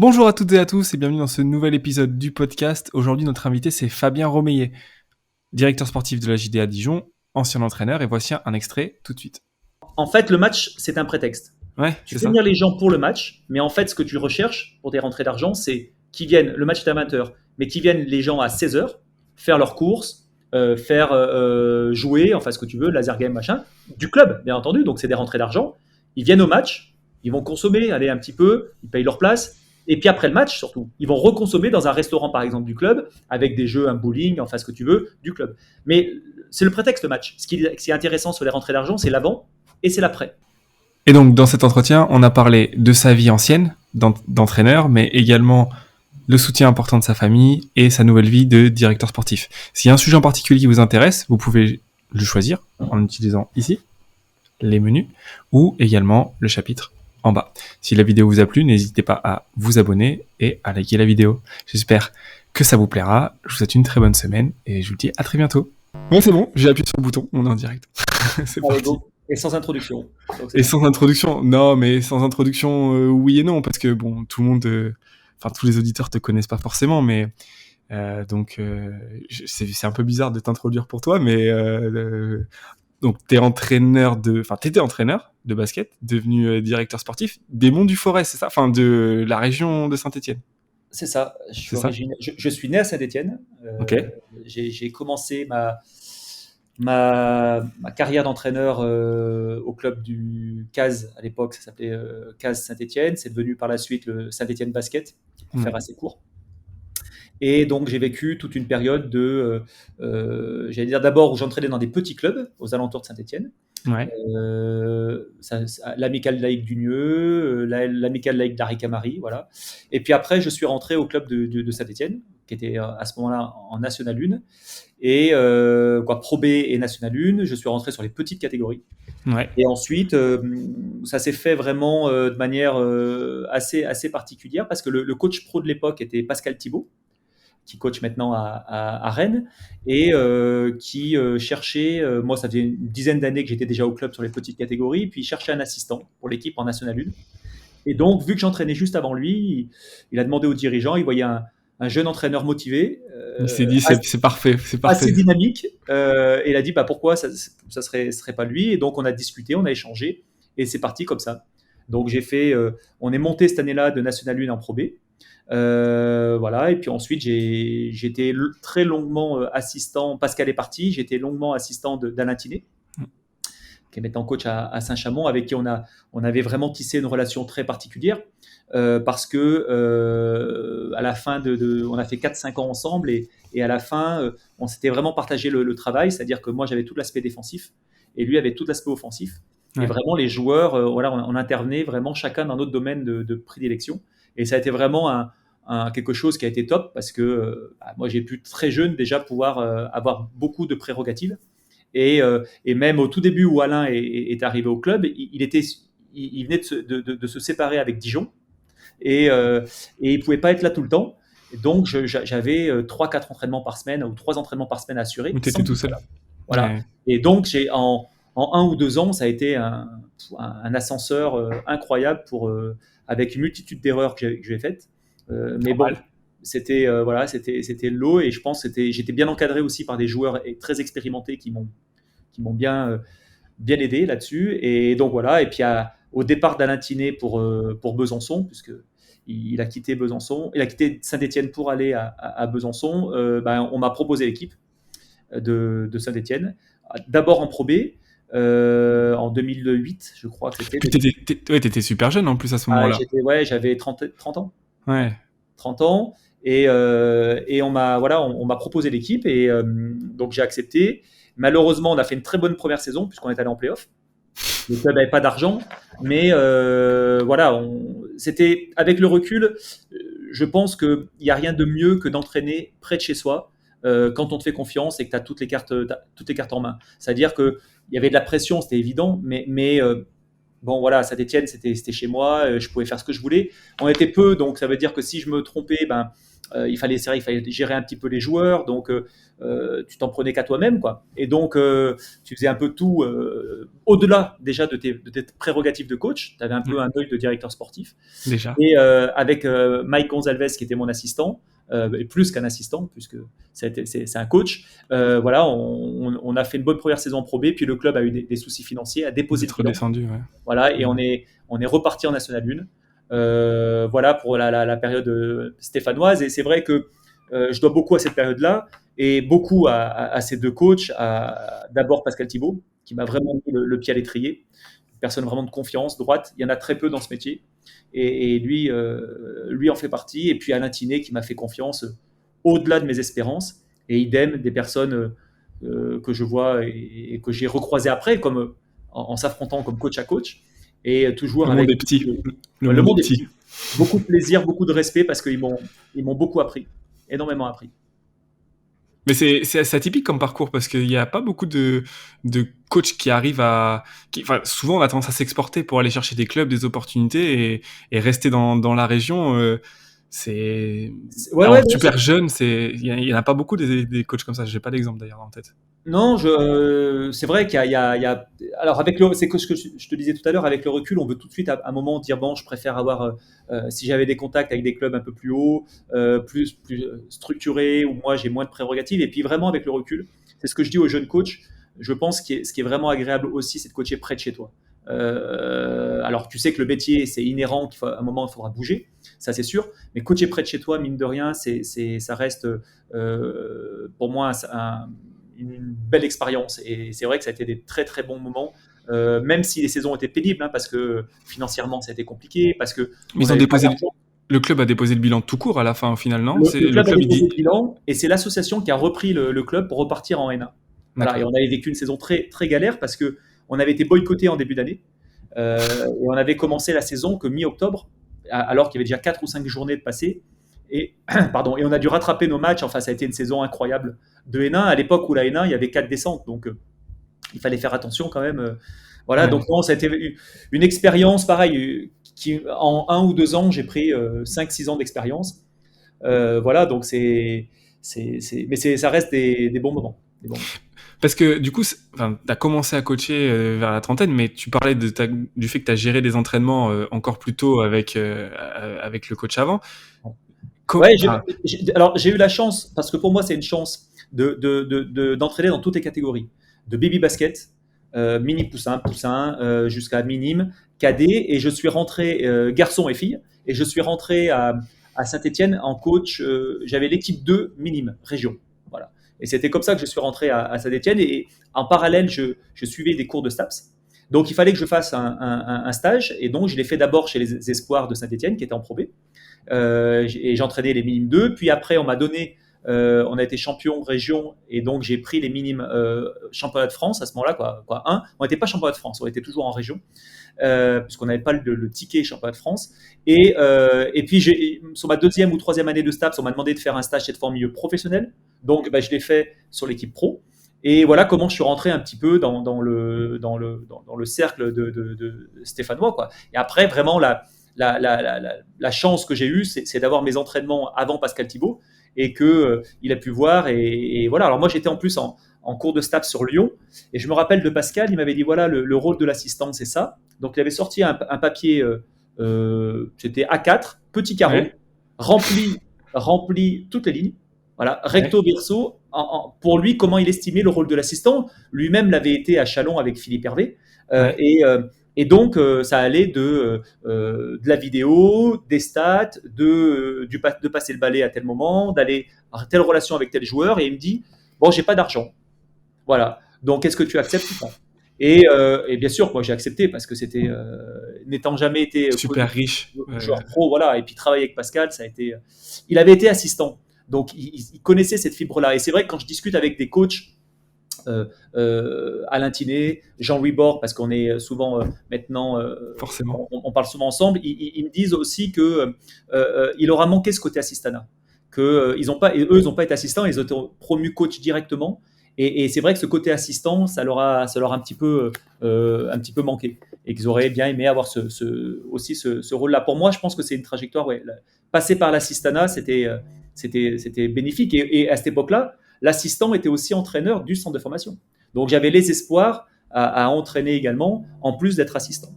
Bonjour à toutes et à tous et bienvenue dans ce nouvel épisode du podcast. Aujourd'hui, notre invité, c'est Fabien Romeillet, directeur sportif de la JDA Dijon, ancien entraîneur, et voici un extrait tout de suite. En fait, le match, c'est un prétexte. Ouais, Tu c'est fais ça. venir les gens pour le match, mais en fait, ce que tu recherches pour tes rentrées d'argent, c'est qu'ils viennent, le match est à 20h, mais qu'ils viennent les gens à 16h faire leurs courses, faire jouer, enfin ce que tu veux, laser game, machin, du club, bien entendu, donc c'est des rentrées d'argent. Ils viennent au match, ils vont consommer, aller un petit peu, ils payent leur place, et puis après le match, surtout, ils vont reconsommer dans un restaurant, par exemple, du club, avec des jeux, un bowling, enfin ce que tu veux, du club. Mais c'est le prétexte match. Ce qui est intéressant sur les rentrées d'argent, c'est l'avant et c'est l'après. Et donc, dans cet entretien, on a parlé de sa vie ancienne d'entraîneur, mais également le soutien important de sa famille et sa nouvelle vie de directeur sportif. S'il y a un sujet en particulier qui vous intéresse, vous pouvez le choisir en utilisant ici les menus ou également le chapitre en bas. Si la vidéo vous a plu, n'hésitez pas à vous abonner et à liker la vidéo. J'espère que ça vous plaira. Je vous souhaite une très bonne semaine et je vous dis à très bientôt. Ouais, c'est bon, j'ai appuyé sur le bouton, on est en direct. C'est Allez, parti. go. Et sans introduction. Donc, c'est Et bon. sans introduction, non, mais sans introduction, oui et non, parce que bon, tout le monde, enfin tous les auditeurs te connaissent pas forcément, mais c'est un peu bizarre de t'introduire pour toi, mais donc t'étais entraîneur de basket, devenu directeur sportif des Monts du Forêt, c'est ça, enfin de la région de Saint-Étienne, C'est ça. c'est ça. Je suis né à Saint-Étienne. Ok. J'ai commencé ma carrière d'entraîneur au club du CAS à l'époque, ça s'appelait CAS Saint-Étienne. C'est devenu par la suite le Saint-Étienne Basket, pour faire Ouais. assez court. Et donc j'ai vécu toute une période j'allais dire d'abord où j'entraînais dans des petits clubs aux alentours de Saint-Étienne. Ouais. L'Amicale laïque du Nieu, l'Amicale laïque d'Aricamari, voilà. Et puis après, je suis rentré au club de Saint-Étienne, qui était à ce moment-là en National 1. Et Pro B et National 1, je suis rentré sur les petites catégories. Ouais. Et ensuite, ça s'est fait vraiment de manière assez particulière parce que le coach pro de l'époque était Pascal Thibault, qui coach maintenant à Rennes, et qui cherchait, moi ça faisait une dizaine d'années que j'étais déjà au club sur les petites catégories, puis il cherchait un assistant pour l'équipe en National 1. Et donc, vu que j'entraînais juste avant lui, il a demandé aux dirigeants, il voyait un jeune entraîneur motivé, Il s'est dit c'est parfait, c'est assez parfait. dynamique, et il a dit bah, pourquoi ça serait pas lui. Et donc on a discuté, on a échangé, et c'est parti comme ça. Donc on est monté cette année-là de National 1 en Pro B. Voilà, et puis ensuite j'étais très longuement assistant. Pascal est parti, j'étais longuement assistant d'Alain Tinet, qui est maintenant coach à Saint-Chamond, avec qui on avait vraiment tissé une relation très particulière, parce que à la fin on a fait 4-5 ans ensemble, et à la fin, on s'était vraiment partagé le travail, c'est-à-dire que moi j'avais tout l'aspect défensif et lui avait tout l'aspect offensif. Et Ouais. vraiment, les joueurs, voilà, on intervenait vraiment chacun dans notre domaine de prédilection. Et ça a été vraiment quelque chose qui a été top parce que moi j'ai pu très jeune déjà pouvoir avoir beaucoup de prérogatives. Et même au tout début où Alain est arrivé au club, il venait de se séparer avec Dijon, et il ne pouvait pas être là tout le temps. Et donc j'avais 3-4 entraînements par semaine ou 3 entraînements par semaine assurés Où sans t'étais tout qu'il soit seul. là. Voilà. Ouais. Et donc en 1 ou 2 ans, ça a été un ascenseur incroyable avec une multitude d'erreurs que j'ai faites. Mais bon, Normal. c'était l'eau, et je pense que j'étais bien encadré aussi par des joueurs très expérimentés qui m'ont bien aidé là-dessus. Et donc voilà, et puis au départ d'Alain Tinet pour Besançon, puisque il a quitté Besançon, il a quitté Saint-Étienne pour aller à Besançon, on m'a proposé l'équipe de Saint-Étienne, d'abord en Pro B, en 2008, je crois que c'était. Puis t'étais super jeune en plus à ce Ah, moment-là. ouais, j'avais 30 ans. Ouais, Ouais. 30 ans. Et on m'a proposé l'équipe, et donc j'ai accepté. Malheureusement, on a fait une très bonne première saison puisqu'on est allé en playoff. Le club n'avait pas d'argent, mais voilà, c'était avec le recul, je pense qu'il n'y a rien de mieux que d'entraîner près de chez soi, quand on te fait confiance et que tu as toutes les cartes en main. C'est-à-dire qu'il y avait de la pression, c'était évident, mais bon, voilà, Saint-Étienne, c'était chez moi, je pouvais faire ce que je voulais. On était peu, donc ça veut dire que si je me trompais, ben, c'est vrai, il fallait gérer un petit peu les joueurs, donc tu t'en prenais qu'à toi-même, quoi. Et donc, tu faisais un peu tout au-delà déjà de tes prérogatives de coach. Tu avais un peu un œil de directeur sportif. Déjà. Et avec Mike Gonzalez, qui était mon assistant, et plus qu'un assistant, puisque c'est un coach, voilà, on a fait une bonne première saison en Pro B, puis le club a eu des soucis financiers, a Vous déposé le êtes bilan. redescendu, ouais. Voilà, et on est reparti en National 1. Voilà pour la période stéphanoise. Et c'est vrai que je dois beaucoup à cette période-là et beaucoup à ces deux coachs. D'abord Pascal Thibault, qui m'a vraiment mis le pied à l'étrier. Une personne vraiment de confiance, droite. Il y en a très peu dans ce métier. Et lui en fait partie. Et puis Alain Tinet, qui m'a fait confiance au-delà de mes espérances. Et idem, des personnes que je vois et que j'ai recroisées après, comme en s'affrontant comme coach à coach. Et toujours Le monde avec est petit. Le le monde est monde est petit. petit. Beaucoup de plaisir, beaucoup de respect parce ils m'ont beaucoup appris, énormément appris. Mais c'est assez atypique comme parcours parce qu'il n'y a pas beaucoup de coachs qui arrivent enfin, souvent on a tendance à s'exporter pour aller chercher des clubs, des opportunités et rester dans la région. Ouais, ouais, Alors, non, super jeune, il y en a pas beaucoup des coachs comme ça. J'ai pas d'exemple d'ailleurs en tête. non, c'est vrai alors c'est ce que je te disais tout à l'heure, avec le recul, on veut tout de suite à un moment dire bon, je préfère avoir, si j'avais des contacts avec des clubs un peu plus hauts, plus structurés, où moi j'ai moins de prérogatives. Et puis vraiment avec le recul, c'est ce que je dis aux jeunes coachs. Je pense que ce qui est vraiment agréable aussi, c'est de coacher près de chez toi. Alors tu sais que le métier c'est inhérent, qu'à un moment il faudra bouger, ça c'est sûr. Mais coacher près de chez toi, mine de rien, ça reste pour moi une belle expérience. Et c'est vrai que ça a été des très très bons moments, même si les saisons étaient pénibles, hein, parce que financièrement ça a été compliqué, parce que Mais on ils ont n'avait pas déposé d'argent. le club a déposé le bilan tout court à la fin au final, non? C'est Le le club a club il déposé dit le bilan et c'est l'association qui a repris le club pour repartir en N1. Voilà, et d'accord. on avait vécu une saison très très galère parce que on avait été boycotté en début d'année, et on avait commencé la saison que mi-octobre, alors qu'il y avait déjà 4 ou 5 journées de passé. Et, pardon, et on a dû rattraper nos matchs. Enfin, ça a été une saison incroyable de N1 à l'époque où la N1 il y avait 4 descentes, donc il fallait faire attention quand même. Voilà, Ouais. donc non, ça a été une expérience pareille, qui en 1 ou 2 ans, j'ai pris 5-6 ans d'expérience. Voilà, donc mais ça reste des bons moments. Des bons moments. Parce que du coup, enfin, tu as commencé à coacher vers la trentaine, mais tu parlais du fait que tu as géré des entraînements encore plus tôt avec le coach avant. Ouais, Enfin, alors j'ai eu la chance, parce que pour moi c'est une chance d'entraîner dans toutes les catégories, de baby basket, mini poussin, poussin, jusqu'à minime, cadet, et je suis rentré, garçon et fille, et je suis rentré à Saint-Étienne en coach, j'avais l'équipe 2 minime, région. Voilà. Et c'était comme ça que je suis rentré à Saint-Étienne, et en parallèle je suivais des cours de STAPS. Donc il fallait que je fasse un stage, et donc je l'ai fait d'abord chez les espoirs de Saint-Étienne, qui étaient en Pro B. Et j'entraînais les minimes 2. Puis après, on a été champion région, et donc j'ai pris les minimes championnat de France à ce moment-là, quoi 1. On n'était pas championnat de France, on était toujours en région, puisqu'on n'avait pas le ticket championnat de France. Et puis, sur ma deuxième ou troisième année de STAPS, on m'a demandé de faire un stage cette fois en milieu professionnel. Donc, je l'ai fait sur l'équipe pro. Et voilà comment je suis rentré un petit peu dans le cercle de stéphanois, quoi. Et après, vraiment, la chance que j'ai eue, c'est d'avoir mes entraînements avant Pascal Thibault, et que il a pu voir. Et voilà. Alors moi, j'étais en plus en cours de STAPS sur Lyon, et je me rappelle de Pascal, il m'avait dit voilà, le rôle de l'assistant, c'est ça. Donc il avait sorti un papier, c'était A4, petit carreau, ouais, rempli toutes les lignes. Voilà, recto ouais, verso, pour lui, comment il estimait le rôle de l'assistant. Lui-même l'avait été à Chalon avec Philippe Hervé. Euh, ouais. et, euh, et donc, ça allait de la vidéo, des stats, de passer le balai à tel moment, d'aller à telle relation avec tel joueur. Et il me dit, bon, j'ai pas d'argent. Voilà. Donc, est-ce que tu acceptes ou pas? Et bien sûr, moi, j'ai accepté parce que c'était, n'étant jamais été Super riche. joueur pro, voilà. Et puis travailler avec Pascal, ça a été. Il avait été assistant, donc il connaissait cette fibre-là. Et c'est vrai que quand je discute avec des coachs, Alain Tinet, Jean-Louis Bord, parce qu'on est souvent maintenant, Forcément. on parle souvent ensemble, ils me disent aussi que il aura manqué ce côté assistana, que ils ont pas, et eux, ils n'ont pas été assistants, ils ont été promus coach directement. Et c'est vrai que ce côté assistant, ça leur a un petit peu manqué, et qu'ils auraient bien aimé avoir aussi ce rôle-là. Pour moi, je pense que c'est une trajectoire. Ouais, passer par l'assistana, c'était bénéfique. Et à cette époque-là, l'assistant était aussi entraîneur du centre de formation. Donc j'avais les espoirs à entraîner également, en plus d'être assistant.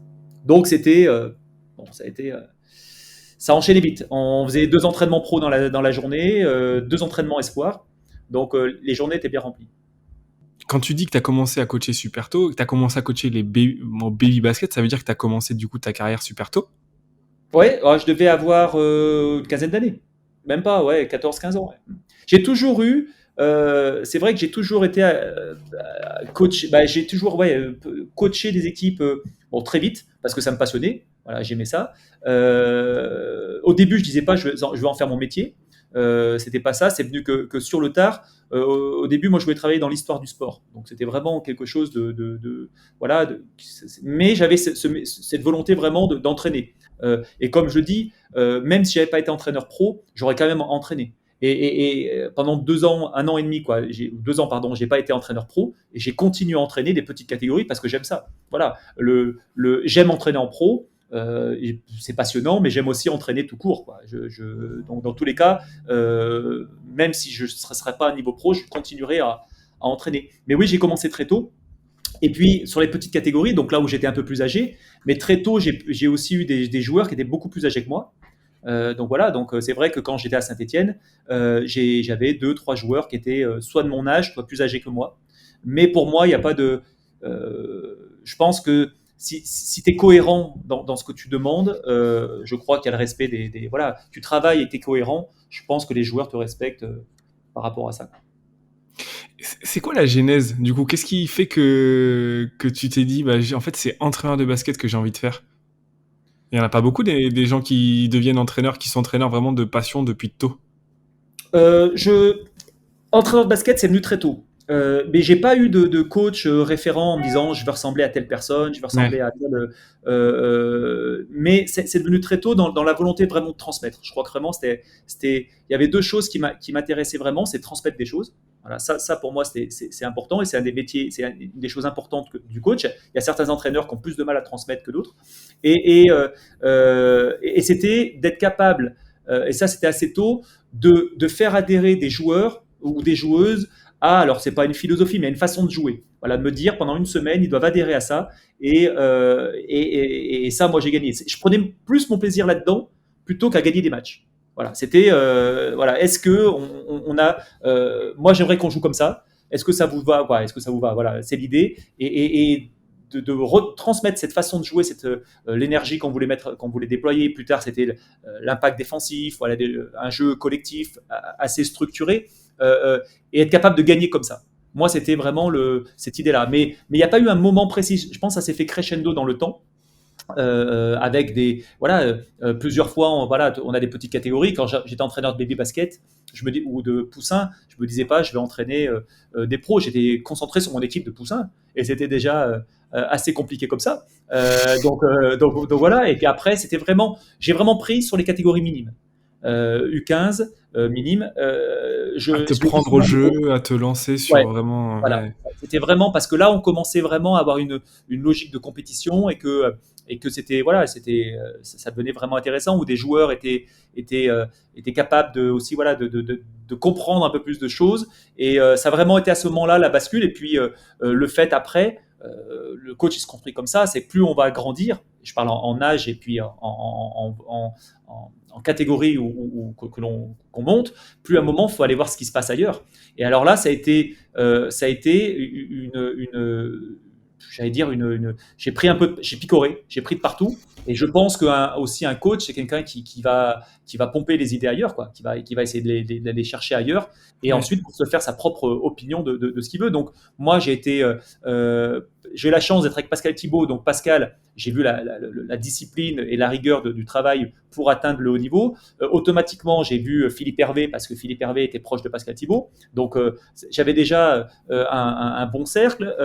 Donc ça a été, ça enchaînait vite. On faisait 2 entraînements pro dans la journée, 2 entraînements espoirs. Donc les journées étaient bien remplies. Quand tu dis que tu as commencé à coacher super tôt, que tu as commencé à coacher les baby basket, ça veut dire que tu as commencé du coup ta carrière super tôt? Ouais, je devais avoir une quinzaine d'années. Même pas, ouais, 14-15 ans. Ouais. J'ai toujours eu, c'est vrai que j'ai toujours été coach, bah, j'ai toujours coaché des équipes bon, très vite parce que ça me passionnait. Voilà, j'aimais ça. Au début, je disais pas je vais en faire mon métier. C'était pas ça, c'est venu que sur le tard. Au début, moi, je voulais travailler dans l'histoire du sport, donc c'était vraiment quelque chose voilà. Mais j'avais cette volonté vraiment d'entraîner. Et comme je dis, même si j'avais pas été entraîneur pro, j'aurais quand même entraîné. Et pendant 2 ans, 1 an et demi, quoi, 2 ans, pardon, j'ai pas été entraîneur pro et j'ai continué à entraîner des petites catégories parce que j'aime ça. Voilà, j'aime entraîner en pro. C'est passionnant, mais j'aime aussi entraîner tout court, quoi. Donc dans tous les cas, même si je ne serais pas à un niveau pro, je continuerai à entraîner. Mais oui, j'ai commencé très tôt. Et puis sur les petites catégories, donc là où j'étais un peu plus âgé, mais très tôt, j'ai aussi eu des joueurs qui étaient beaucoup plus âgés que moi. Donc voilà, donc c'est vrai que quand j'étais à Saint-Étienne, j'avais 2, 3 joueurs qui étaient soit de mon âge, soit plus âgés que moi. Mais pour moi, il n'y a pas de. Je pense que si tu es cohérent dans ce que tu demandes, je crois qu'il y a le respect voilà, tu travailles et tu es cohérent, je pense que les joueurs te respectent par rapport à ça. C'est quoi la genèse du coup? Qu'est-ce qui fait que tu t'es dit, bah, en fait, c'est entraîneur de basket que j'ai envie de faire? Il n'y en a pas beaucoup des gens qui deviennent entraîneurs, qui sont entraîneurs vraiment de passion depuis tôt. Euh, je, Entraîneur de basket, c'est venu très tôt. Mais j'ai pas eu de coach référent en me disant je veux ressembler à telle personne, je veux ressembler Ouais. à telle. Mais c'est devenu très tôt dans la volonté vraiment de transmettre. Je crois que vraiment il y avait 2 choses qui m'intéressaient vraiment, c'est de transmettre des choses. Voilà, ça pour moi c'est important et c'est un des métiers, c'est une des choses importantes du coach. Il y a certains entraîneurs qui ont plus de mal à transmettre que d'autres. Et c'était d'être capable, et ça c'était assez tôt, de faire adhérer des joueurs ou des joueuses alors c'est pas une philosophie, mais une façon de jouer. Voilà, de me dire pendant une semaine, ils doivent adhérer à ça. Et ça, moi, j'ai gagné. Je prenais plus mon plaisir là-dedans plutôt qu'à gagner des matchs. Voilà, c'était voilà. Est-ce que on a moi, j'aimerais qu'on joue comme ça. Est-ce que ça vous va? Voilà, est-ce que ça vous va? Voilà, c'est l'idée. Et de retransmettre cette façon de jouer, l'énergie qu'on voulait mettre, qu'on voulait déployer. Plus tard, c'était l'impact défensif, voilà, un jeu collectif assez structuré, et être capable de gagner comme ça. Moi, c'était vraiment cette idée-là. Mais il n'y a pas eu un moment précis. Je pense que ça s'est fait crescendo dans le temps. Avec plusieurs fois, on a des petites catégories. Quand j'étais entraîneur de baby basket, ou de poussins, je me disais pas je vais entraîner des pros. J'étais concentré sur mon équipe de poussins et c'était déjà assez compliqué comme ça. Donc voilà. Et puis après, j'ai vraiment pris sur les catégories minimes. U15 minime. À te Je l'ai dit prendre au souvent, jeu, à te lancer sur ouais, vraiment. voilà. Ouais. C'était vraiment parce que là, on commençait vraiment à avoir une logique de compétition et que c'était voilà, ça devenait vraiment intéressant où des joueurs étaient capables aussi voilà de comprendre un peu plus de choses et ça a vraiment été à ce moment-là la bascule et puis le fait après. Le coach il se construit comme ça, c'est plus on va grandir, je parle en âge et puis en catégorie qu'on monte, plus à un moment il faut aller voir ce qui se passe ailleurs. Et alors là, ça a été j'allais dire j'ai pris un peu, j'ai picoré, j'ai pris de partout. Et je pense que aussi un coach, c'est quelqu'un qui va pomper les idées ailleurs, quoi, qui va essayer de les chercher ailleurs, et Ouais. ensuite pour se faire sa propre opinion de ce qu'il veut. Donc moi, j'ai eu la chance d'être avec Pascal Thibault. Donc Pascal, j'ai vu la discipline et la rigueur du travail pour atteindre le haut niveau. Automatiquement, j'ai vu Philippe Hervé parce que Philippe Hervé était proche de Pascal Thibault. Donc j'avais déjà un bon cercle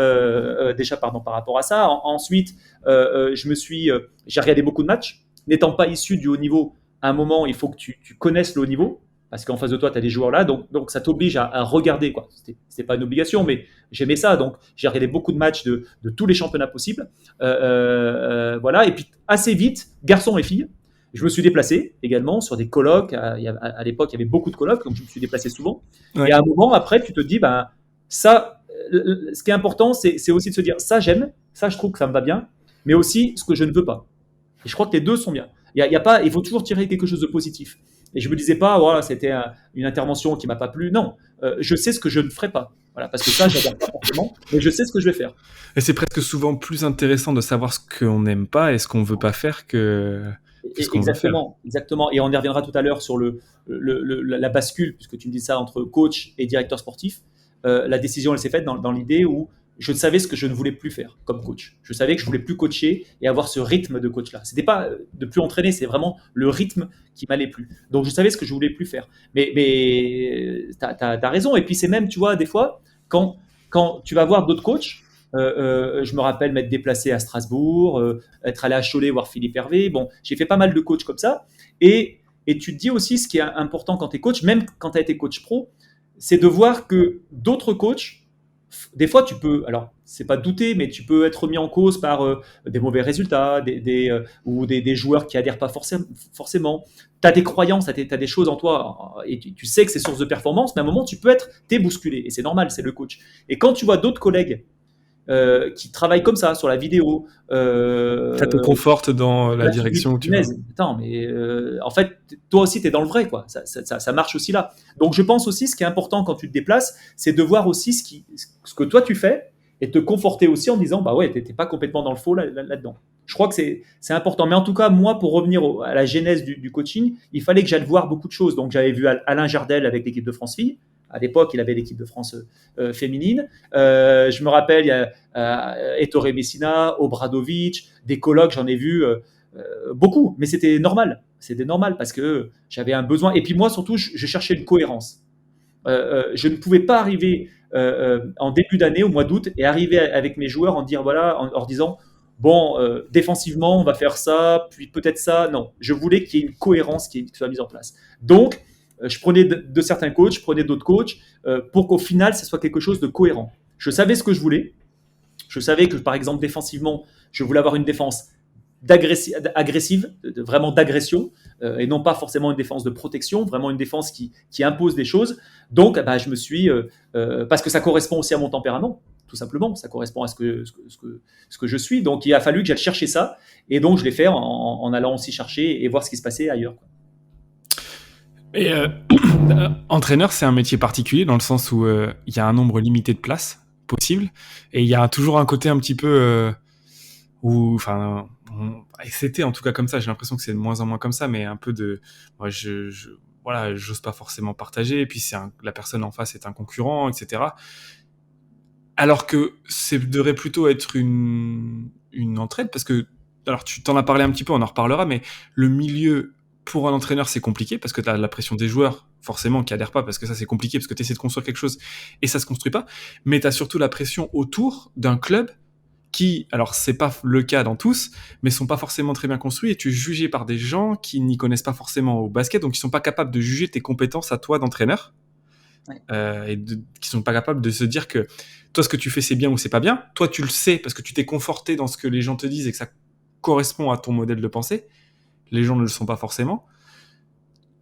déjà par rapport à ça. Ensuite, j'ai regardé beaucoup de matchs. N'étant pas issu du haut niveau, à un moment, il faut que tu connaisses le haut niveau. Parce qu'en face de toi, tu as des joueurs là, donc ça t'oblige à regarder. C'était pas une obligation, mais j'aimais ça. Donc j'ai regardé beaucoup de matchs de tous les championnats possibles. Voilà. Et puis assez vite, garçons et filles, Je me suis déplacé également sur des colloques. À l'époque, il y avait beaucoup de colloques, donc je me suis déplacé souvent. Ouais. Et à un moment, après, tu te dis, ben, ça, ce qui est important, c'est aussi de se dire, ça j'aime, ça je trouve que ça me va bien, mais aussi ce que je ne veux pas. Et je crois que les deux sont bien. Il y a pas, il faut toujours tirer quelque chose de positif. Et je me disais pas, voilà, c'était une intervention qui m'a pas plu. Non, je sais ce que je ne ferai pas. Voilà, parce que ça, je n'adore pas forcément, mais je sais ce que je vais faire. Et c'est presque souvent plus intéressant de savoir ce qu'on n'aime pas et ce qu'on veut pas faire que ce qu'on veut faire. Exactement, exactement. Et on y reviendra tout à l'heure sur la bascule, puisque tu me dis ça entre coach et directeur sportif. La décision, elle s'est faite dans l'idée où je savais ce que je ne voulais plus faire comme coach. Je savais que je voulais plus coacher et avoir ce rythme de coach-là. C'était pas de plus entraîner, c'est vraiment le rythme qui m'allait plus. Donc je savais ce que je voulais plus faire. Mais t'as raison. Et puis c'est même, tu vois, des fois, quand, quand tu vas voir d'autres coachs, je me rappelle m'être déplacé à Strasbourg, être allé à Cholet voir Philippe Hervé. Bon, j'ai fait pas mal de coachs comme ça. Et tu te dis aussi ce qui est important quand tu es coach, même quand tu as été coach pro, c'est de voir que d'autres coachs, des fois tu peux, alors c'est pas douter, mais tu peux être mis en cause par des mauvais résultats, ou des joueurs qui adhèrent pas forcément. Tu as des croyances, tu as des choses en toi, et tu sais que c'est source de performance, mais à un moment tu peux être, t'es bousculé, et c'est normal, c'est le coach. Et quand tu vois d'autres collègues qui travaillent comme ça sur la vidéo. Ça te conforte dans la Là, tu te dis, direction où tu vas. punaise, attends, mais en fait, toi aussi, tu es dans le vrai, quoi. Ça marche aussi là. Donc, je pense aussi, ce qui est important quand tu te déplaces, c'est de voir aussi ce que toi tu fais et te conforter aussi en disant, bah ouais, t'es pas complètement dans le faux là-dedans. Je crois que c'est important. Mais en tout cas, moi, pour revenir à la genèse du coaching, il fallait que j'aille voir beaucoup de choses. Donc, j'avais vu Alain Jardel avec l'équipe de France Filles. À l'époque, il avait l'équipe de France féminine. Je me rappelle, il y a Ettore Messina, Obradovic, des colloques, j'en ai vu beaucoup. Mais c'était normal. C'était normal parce que j'avais un besoin. Et puis moi, surtout, je cherchais une cohérence. Je ne pouvais pas arriver en début d'année, au mois d'août, et arriver avec mes joueurs en leur disant, bon, défensivement, on va faire ça, puis peut-être ça. Non, je voulais qu'il y ait une cohérence qui soit mise en place. Donc, je prenais de certains coachs, je prenais d'autres coachs, pour qu'au final, ce soit quelque chose de cohérent. Je savais ce que je voulais. Je savais que, par exemple, défensivement, je voulais avoir une défense agressive, vraiment d'agression, et non pas forcément une défense de protection, vraiment une défense qui impose des choses. Donc, bah, je me suis, parce que ça correspond aussi à mon tempérament, tout simplement, ça correspond à ce que je suis. Donc, il a fallu que j'aille chercher ça, et donc je l'ai fait en allant aussi chercher et voir ce qui se passait ailleurs, quoi. Et entraîneur, c'est un métier particulier dans le sens où il y a un nombre limité de places possibles et il y a toujours un côté un petit peu où, enfin, c'était en tout cas comme ça. J'ai l'impression que c'est de moins en moins comme ça, mais un peu de, moi, voilà, j'ose pas forcément partager. Et puis la personne en face est un concurrent, etc. Alors que ça devrait plutôt être une entraide parce que, alors tu t'en as parlé un petit peu, on en reparlera, mais le milieu pour un entraîneur, c'est compliqué parce que tu as la pression des joueurs, forcément, qui adhèrent pas parce que ça, c'est compliqué parce que tu essaies de construire quelque chose et ça se construit pas. Mais tu as surtout la pression autour d'un club qui, alors c'est pas le cas dans tous, mais sont pas forcément très bien construits et tu es jugé par des gens qui n'y connaissent pas forcément au basket, donc ils sont pas capables de juger tes compétences à toi d'entraîneur. Ouais. Qui sont pas capables de se dire que toi, ce que tu fais, c'est bien ou c'est pas bien. Toi, tu le sais parce que tu t'es conforté dans ce que les gens te disent et que ça correspond à ton modèle de pensée. Les gens ne le sont pas forcément.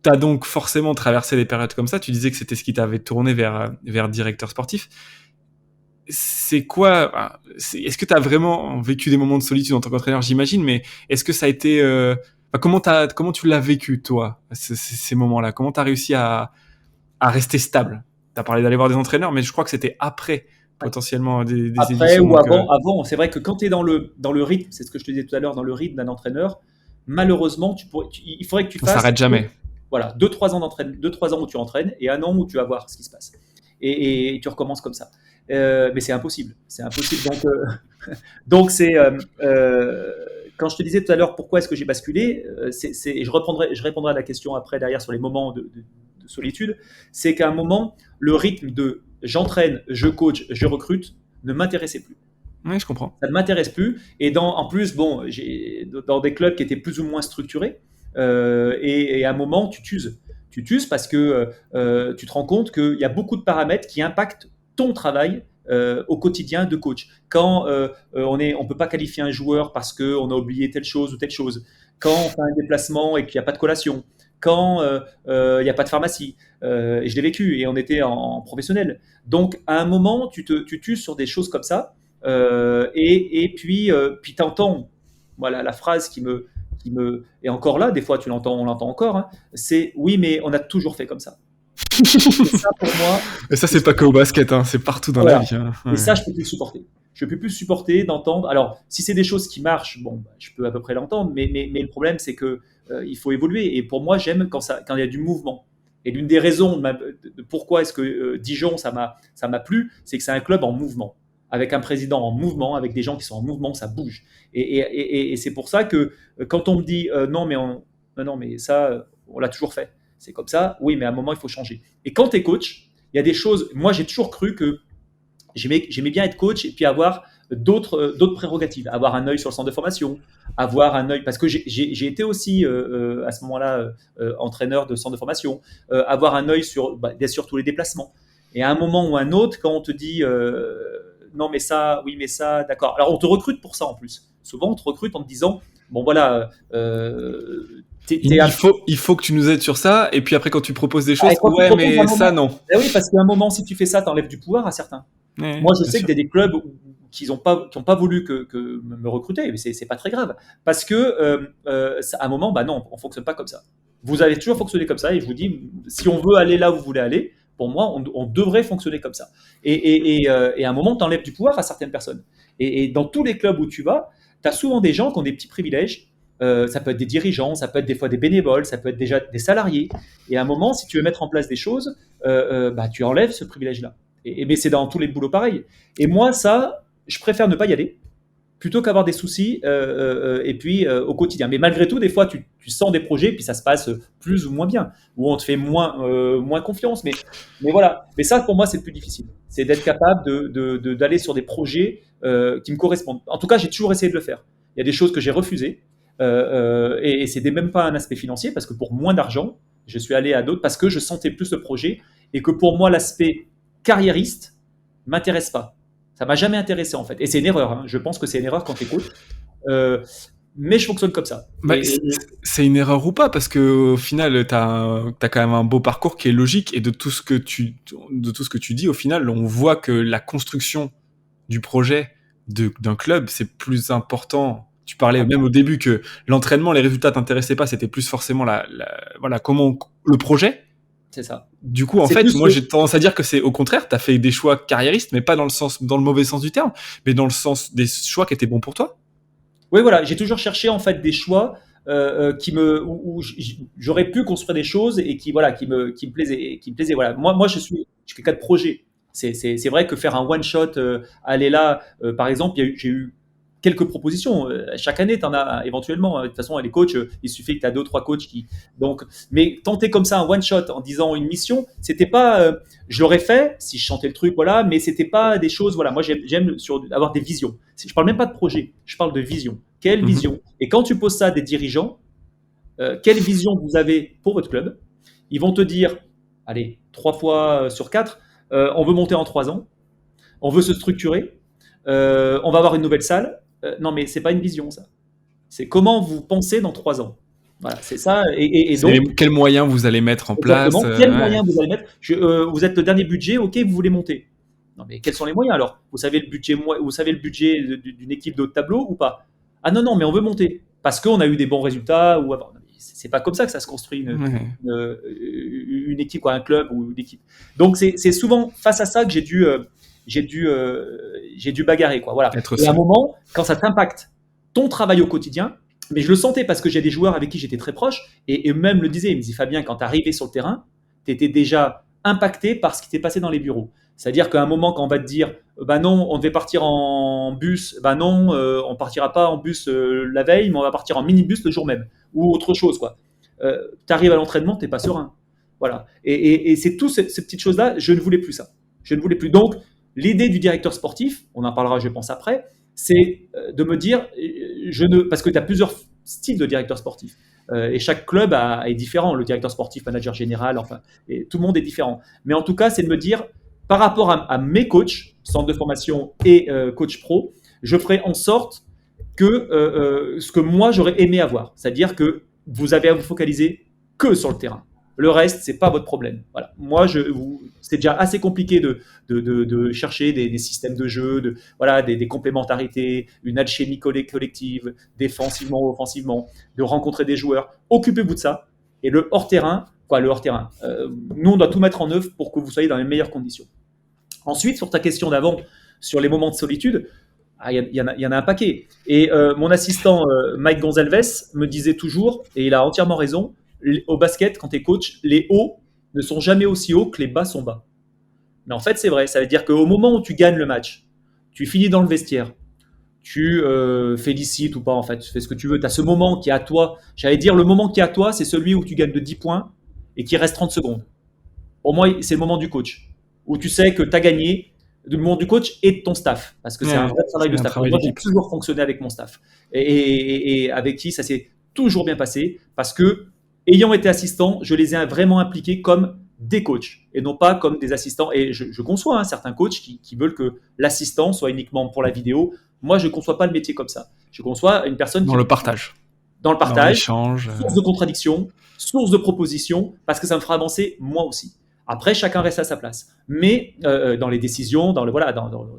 Tu as donc forcément traversé des périodes comme ça. Tu disais que c'était ce qui t'avait tourné vers directeur sportif. C'est quoi est-ce que tu as vraiment vécu des moments de solitude en tant qu'entraîneur, j'imagine, mais est-ce que ça a été... comment tu l'as vécu, toi, ces moments-là? Comment tu as réussi à rester stable? Tu as parlé d'aller voir des entraîneurs, mais je crois que c'était après, potentiellement, des Après éditions. ou avant, c'est vrai que quand tu es dans le rythme, c'est ce que je te disais tout à l'heure, dans le rythme d'un entraîneur, malheureusement, il faudrait que tu Ça fasses s'arrête jamais. voilà, 2-3 ans d'entraînement, 2-3 ans où tu entraînes et 1 an où tu vas voir ce qui se passe. Et tu recommences comme ça. Mais c'est impossible. C'est impossible. Donc c'est quand je te disais tout à l'heure pourquoi est-ce que j'ai basculé, je répondrai à la question après derrière sur les moments de solitude. C'est qu'à un moment, le rythme de j'entraîne, je coach, je recrute ne m'intéressait plus. Oui, je comprends. Ça ne m'intéresse plus. Et en plus, bon, j'ai dans des clubs qui étaient plus ou moins structurés. Et à un moment, tu t'uses. Tu t'uses parce que tu te rends compte qu'il y a beaucoup de paramètres qui impactent ton travail au quotidien de coach. Quand on peut pas qualifier un joueur parce qu'on a oublié telle chose ou telle chose. Quand on fait un déplacement et qu'il n'y a pas de collation. Quand il n'y a pas de pharmacie. Et je l'ai vécu et on était en professionnel. Donc à un moment, tu tues sur des choses comme ça. Et puis t'entends, voilà la phrase et encore là, des fois on l'entend encore, hein, c'est oui, mais on a toujours fait comme ça. Et ça, pour moi, Et ça, c'est pas que au basket, hein, c'est partout dans la voilà. vie. Hein. Et Ouais. ça, je peux plus le supporter. Je peux plus supporter d'entendre. Alors, si c'est des choses qui marchent, bon, bah, je peux à peu près l'entendre, mais le problème, c'est que il faut évoluer. Et pour moi, j'aime quand il y a du mouvement. Et l'une des raisons de pourquoi est-ce que Dijon, ça m'a plu, c'est que c'est un club en mouvement, avec un président en mouvement, avec des gens qui sont en mouvement, ça bouge. Et c'est pour ça que quand on me dit non, mais ça, on l'a toujours fait. C'est comme ça. Oui, mais à un moment, il faut changer. Et quand tu es coach, il y a des choses. Moi, j'ai toujours cru que j'aimais bien être coach et puis avoir d'autres prérogatives, avoir un œil sur le centre de formation, avoir un œil, parce que j'ai été aussi à ce moment-là entraîneur de centre de formation, avoir un œil sur bien sûr tous les déplacements. Et à un moment ou un autre, quand on te dit non mais ça, oui mais ça, d'accord. Alors on te recrute pour ça en plus. Souvent on te recrute en te disant bon voilà, Il faut que tu nous aides sur ça, et puis après, quand tu proposes des choses, ouais, mais ça, non. Eh oui, parce qu'à un moment, si tu fais ça, tu enlèves du pouvoir à certains. Ouais, Moi, je bien sais sûr. qu'il y a des clubs qui n'ont pas voulu que me recruter, mais c'est pas très grave. Parce que à un moment, bah non, on fonctionne pas comme ça. Vous avez toujours fonctionné comme ça, et je vous dis, si on veut aller là où vous voulez aller, pour moi, on devrait fonctionner comme ça. Et à un moment, tu enlèves du pouvoir à certaines personnes. Et dans tous les clubs où tu vas, tu as souvent des gens qui ont des petits privilèges. Ça peut être des dirigeants, ça peut être des fois des bénévoles, ça peut être déjà des salariés. Et à un moment, si tu veux mettre en place des choses, bah, tu enlèves ce privilège-là. Mais c'est dans tous les boulots pareil. Et moi, ça, je préfère ne pas y aller plutôt qu'avoir des soucis et puis au quotidien. Mais malgré tout, des fois, tu sens des projets, puis ça se passe plus ou moins bien, ou on te fait moins confiance. Mais voilà. Mais ça, pour moi, c'est le plus difficile. C'est d'être capable d'aller sur des projets qui me correspondent. En tout cas, j'ai toujours essayé de le faire. Il y a des choses que j'ai refusées, et c'était même pas un aspect financier, parce que pour moins d'argent, je suis allé à d'autres, parce que je sentais plus le projet, et que pour moi, l'aspect carriériste m'intéresse pas. Ça m'a jamais intéressé en fait. Et c'est une erreur. Hein. Je pense que c'est une erreur quand tu écoutes. Euh, mais je fonctionne comme ça. Bah, c'est une erreur ou pas, parce que au final, t'as quand même un beau parcours qui est logique, et de tout ce que tu dis, au final, on voit que la construction du projet d'un club, c'est plus important. Tu parlais même au début que l'entraînement, les résultats t'intéressaient pas, c'était plus forcément voilà, comment le projet. C'est ça. Du coup, en C'est fait, plus moi, j'ai tendance à dire que c'est au contraire, t'as fait des choix carriéristes, mais pas dans le mauvais sens du terme, mais dans le sens des choix qui étaient bons pour toi. Oui, voilà. J'ai toujours cherché en fait des choix où j'aurais pu construire des choses et qui me plaisaient. Voilà. Moi, je suis quelqu'un de projet. C'est vrai que faire un one shot, aller là, par exemple, j'ai eu quelques propositions. Chaque année, tu en as éventuellement. De toute façon, les coachs, il suffit que tu as deux, trois coachs qui. Donc, mais tenter comme ça un one shot en disant une mission, c'était pas. Je l'aurais fait si je chantais le truc, voilà, mais c'était pas des choses. Voilà, moi, j'aime avoir des visions. Je parle même pas de projet, je parle de vision. Quelle vision? Et quand tu poses ça à des dirigeants, quelle vision vous avez pour votre club? Ils vont te dire, allez, 3 fois sur 4, on veut monter en 3 ans, on veut se structurer, on va avoir une nouvelle salle. Non, mais c'est pas une vision, ça. C'est comment vous pensez dans 3 ans. Voilà, c'est ça. Et donc, Quels moyens vous allez mettre en place. exactement, quels Ouais. moyens vous allez mettre? Vous êtes le dernier budget, ok, vous voulez monter. Non, mais quels sont les moyens alors? Vous savez le budget d'une équipe de haut de tableau ou pas? Ah non, non, mais on veut monter parce qu'on a eu des bons résultats ou avant. C'est pas comme ça que ça se construit Ouais. une équipe, quoi, un club ou une équipe. Donc c'est souvent face à ça que j'ai dû bagarrer, quoi. Voilà. Être Et à un seul. moment, quand ça t'impacte ton travail au quotidien, mais je le sentais parce que j'ai des joueurs avec qui j'étais très proche et eux-mêmes le disaient. Ils me disaient Fabien, quand tu arrivais sur le terrain, tu étais déjà impacté par ce qui s'est passé dans les bureaux. C'est-à-dire qu'à un moment, quand on va te dire, bah non, on devait partir en bus, bah non, on partira pas en bus la veille, mais on va partir en minibus le jour même, ou autre chose, quoi. Tu arrives à l'entraînement, t'es pas serein. Voilà. Et c'est toutes ces petites choses-là, je ne voulais plus ça. Je ne voulais plus. Donc, l'idée du directeur sportif, on en parlera, je pense, après, c'est de me dire, parce que tu as plusieurs styles de directeur sportif. Et chaque club est différent, le directeur sportif, manager général, enfin, et tout le monde est différent. Mais en tout cas, c'est de me dire, par rapport à mes coachs, centre de formation et coach pro, je ferai en sorte que ce que moi j'aurais aimé avoir. C'est-à-dire que vous avez à vous focaliser que sur le terrain. Le reste, c'est pas votre problème. Voilà. Moi, c'est déjà assez compliqué de chercher des systèmes de jeu, voilà, des complémentarités, une alchimie collective, défensivement ou offensivement, de rencontrer des joueurs. Occupez-vous de ça. Et le hors-terrain, nous, on doit tout mettre en œuvre pour que vous soyez dans les meilleures conditions. Ensuite, sur ta question d'avant, sur les moments de solitude, il y en a un paquet. Et mon assistant Mike Gonzalez me disait toujours, et il a entièrement raison, au basket, quand tu es coach, les hauts ne sont jamais aussi hauts que les bas sont bas. Mais en fait, c'est vrai. Ça veut dire qu'au moment où tu gagnes le match, tu finis dans le vestiaire, tu félicites ou pas, en fait, tu fais ce que tu veux. Tu as ce moment qui est à toi. J'allais dire, le moment qui est à toi, c'est celui où tu gagnes de 10 points et qui reste 30 secondes. Pour moi, c'est le moment du coach, où tu sais que tu as gagné, le moment du coach et de ton staff, parce que c'est un vrai travail de staff. Moi, j'ai toujours fonctionné avec mon staff et avec qui ça s'est toujours bien passé, parce que, ayant été assistant, je les ai vraiment impliqués comme des coachs et non pas comme des assistants. Et je conçois certains coachs qui veulent que l'assistant soit uniquement pour la vidéo. Moi, je ne conçois pas le métier comme ça. Je conçois une personne dans le partage. Dans le partage, l'échange. Source de contradiction, source de proposition, parce que ça me fera avancer moi aussi. Après, chacun reste à sa place. Mais dans les décisions,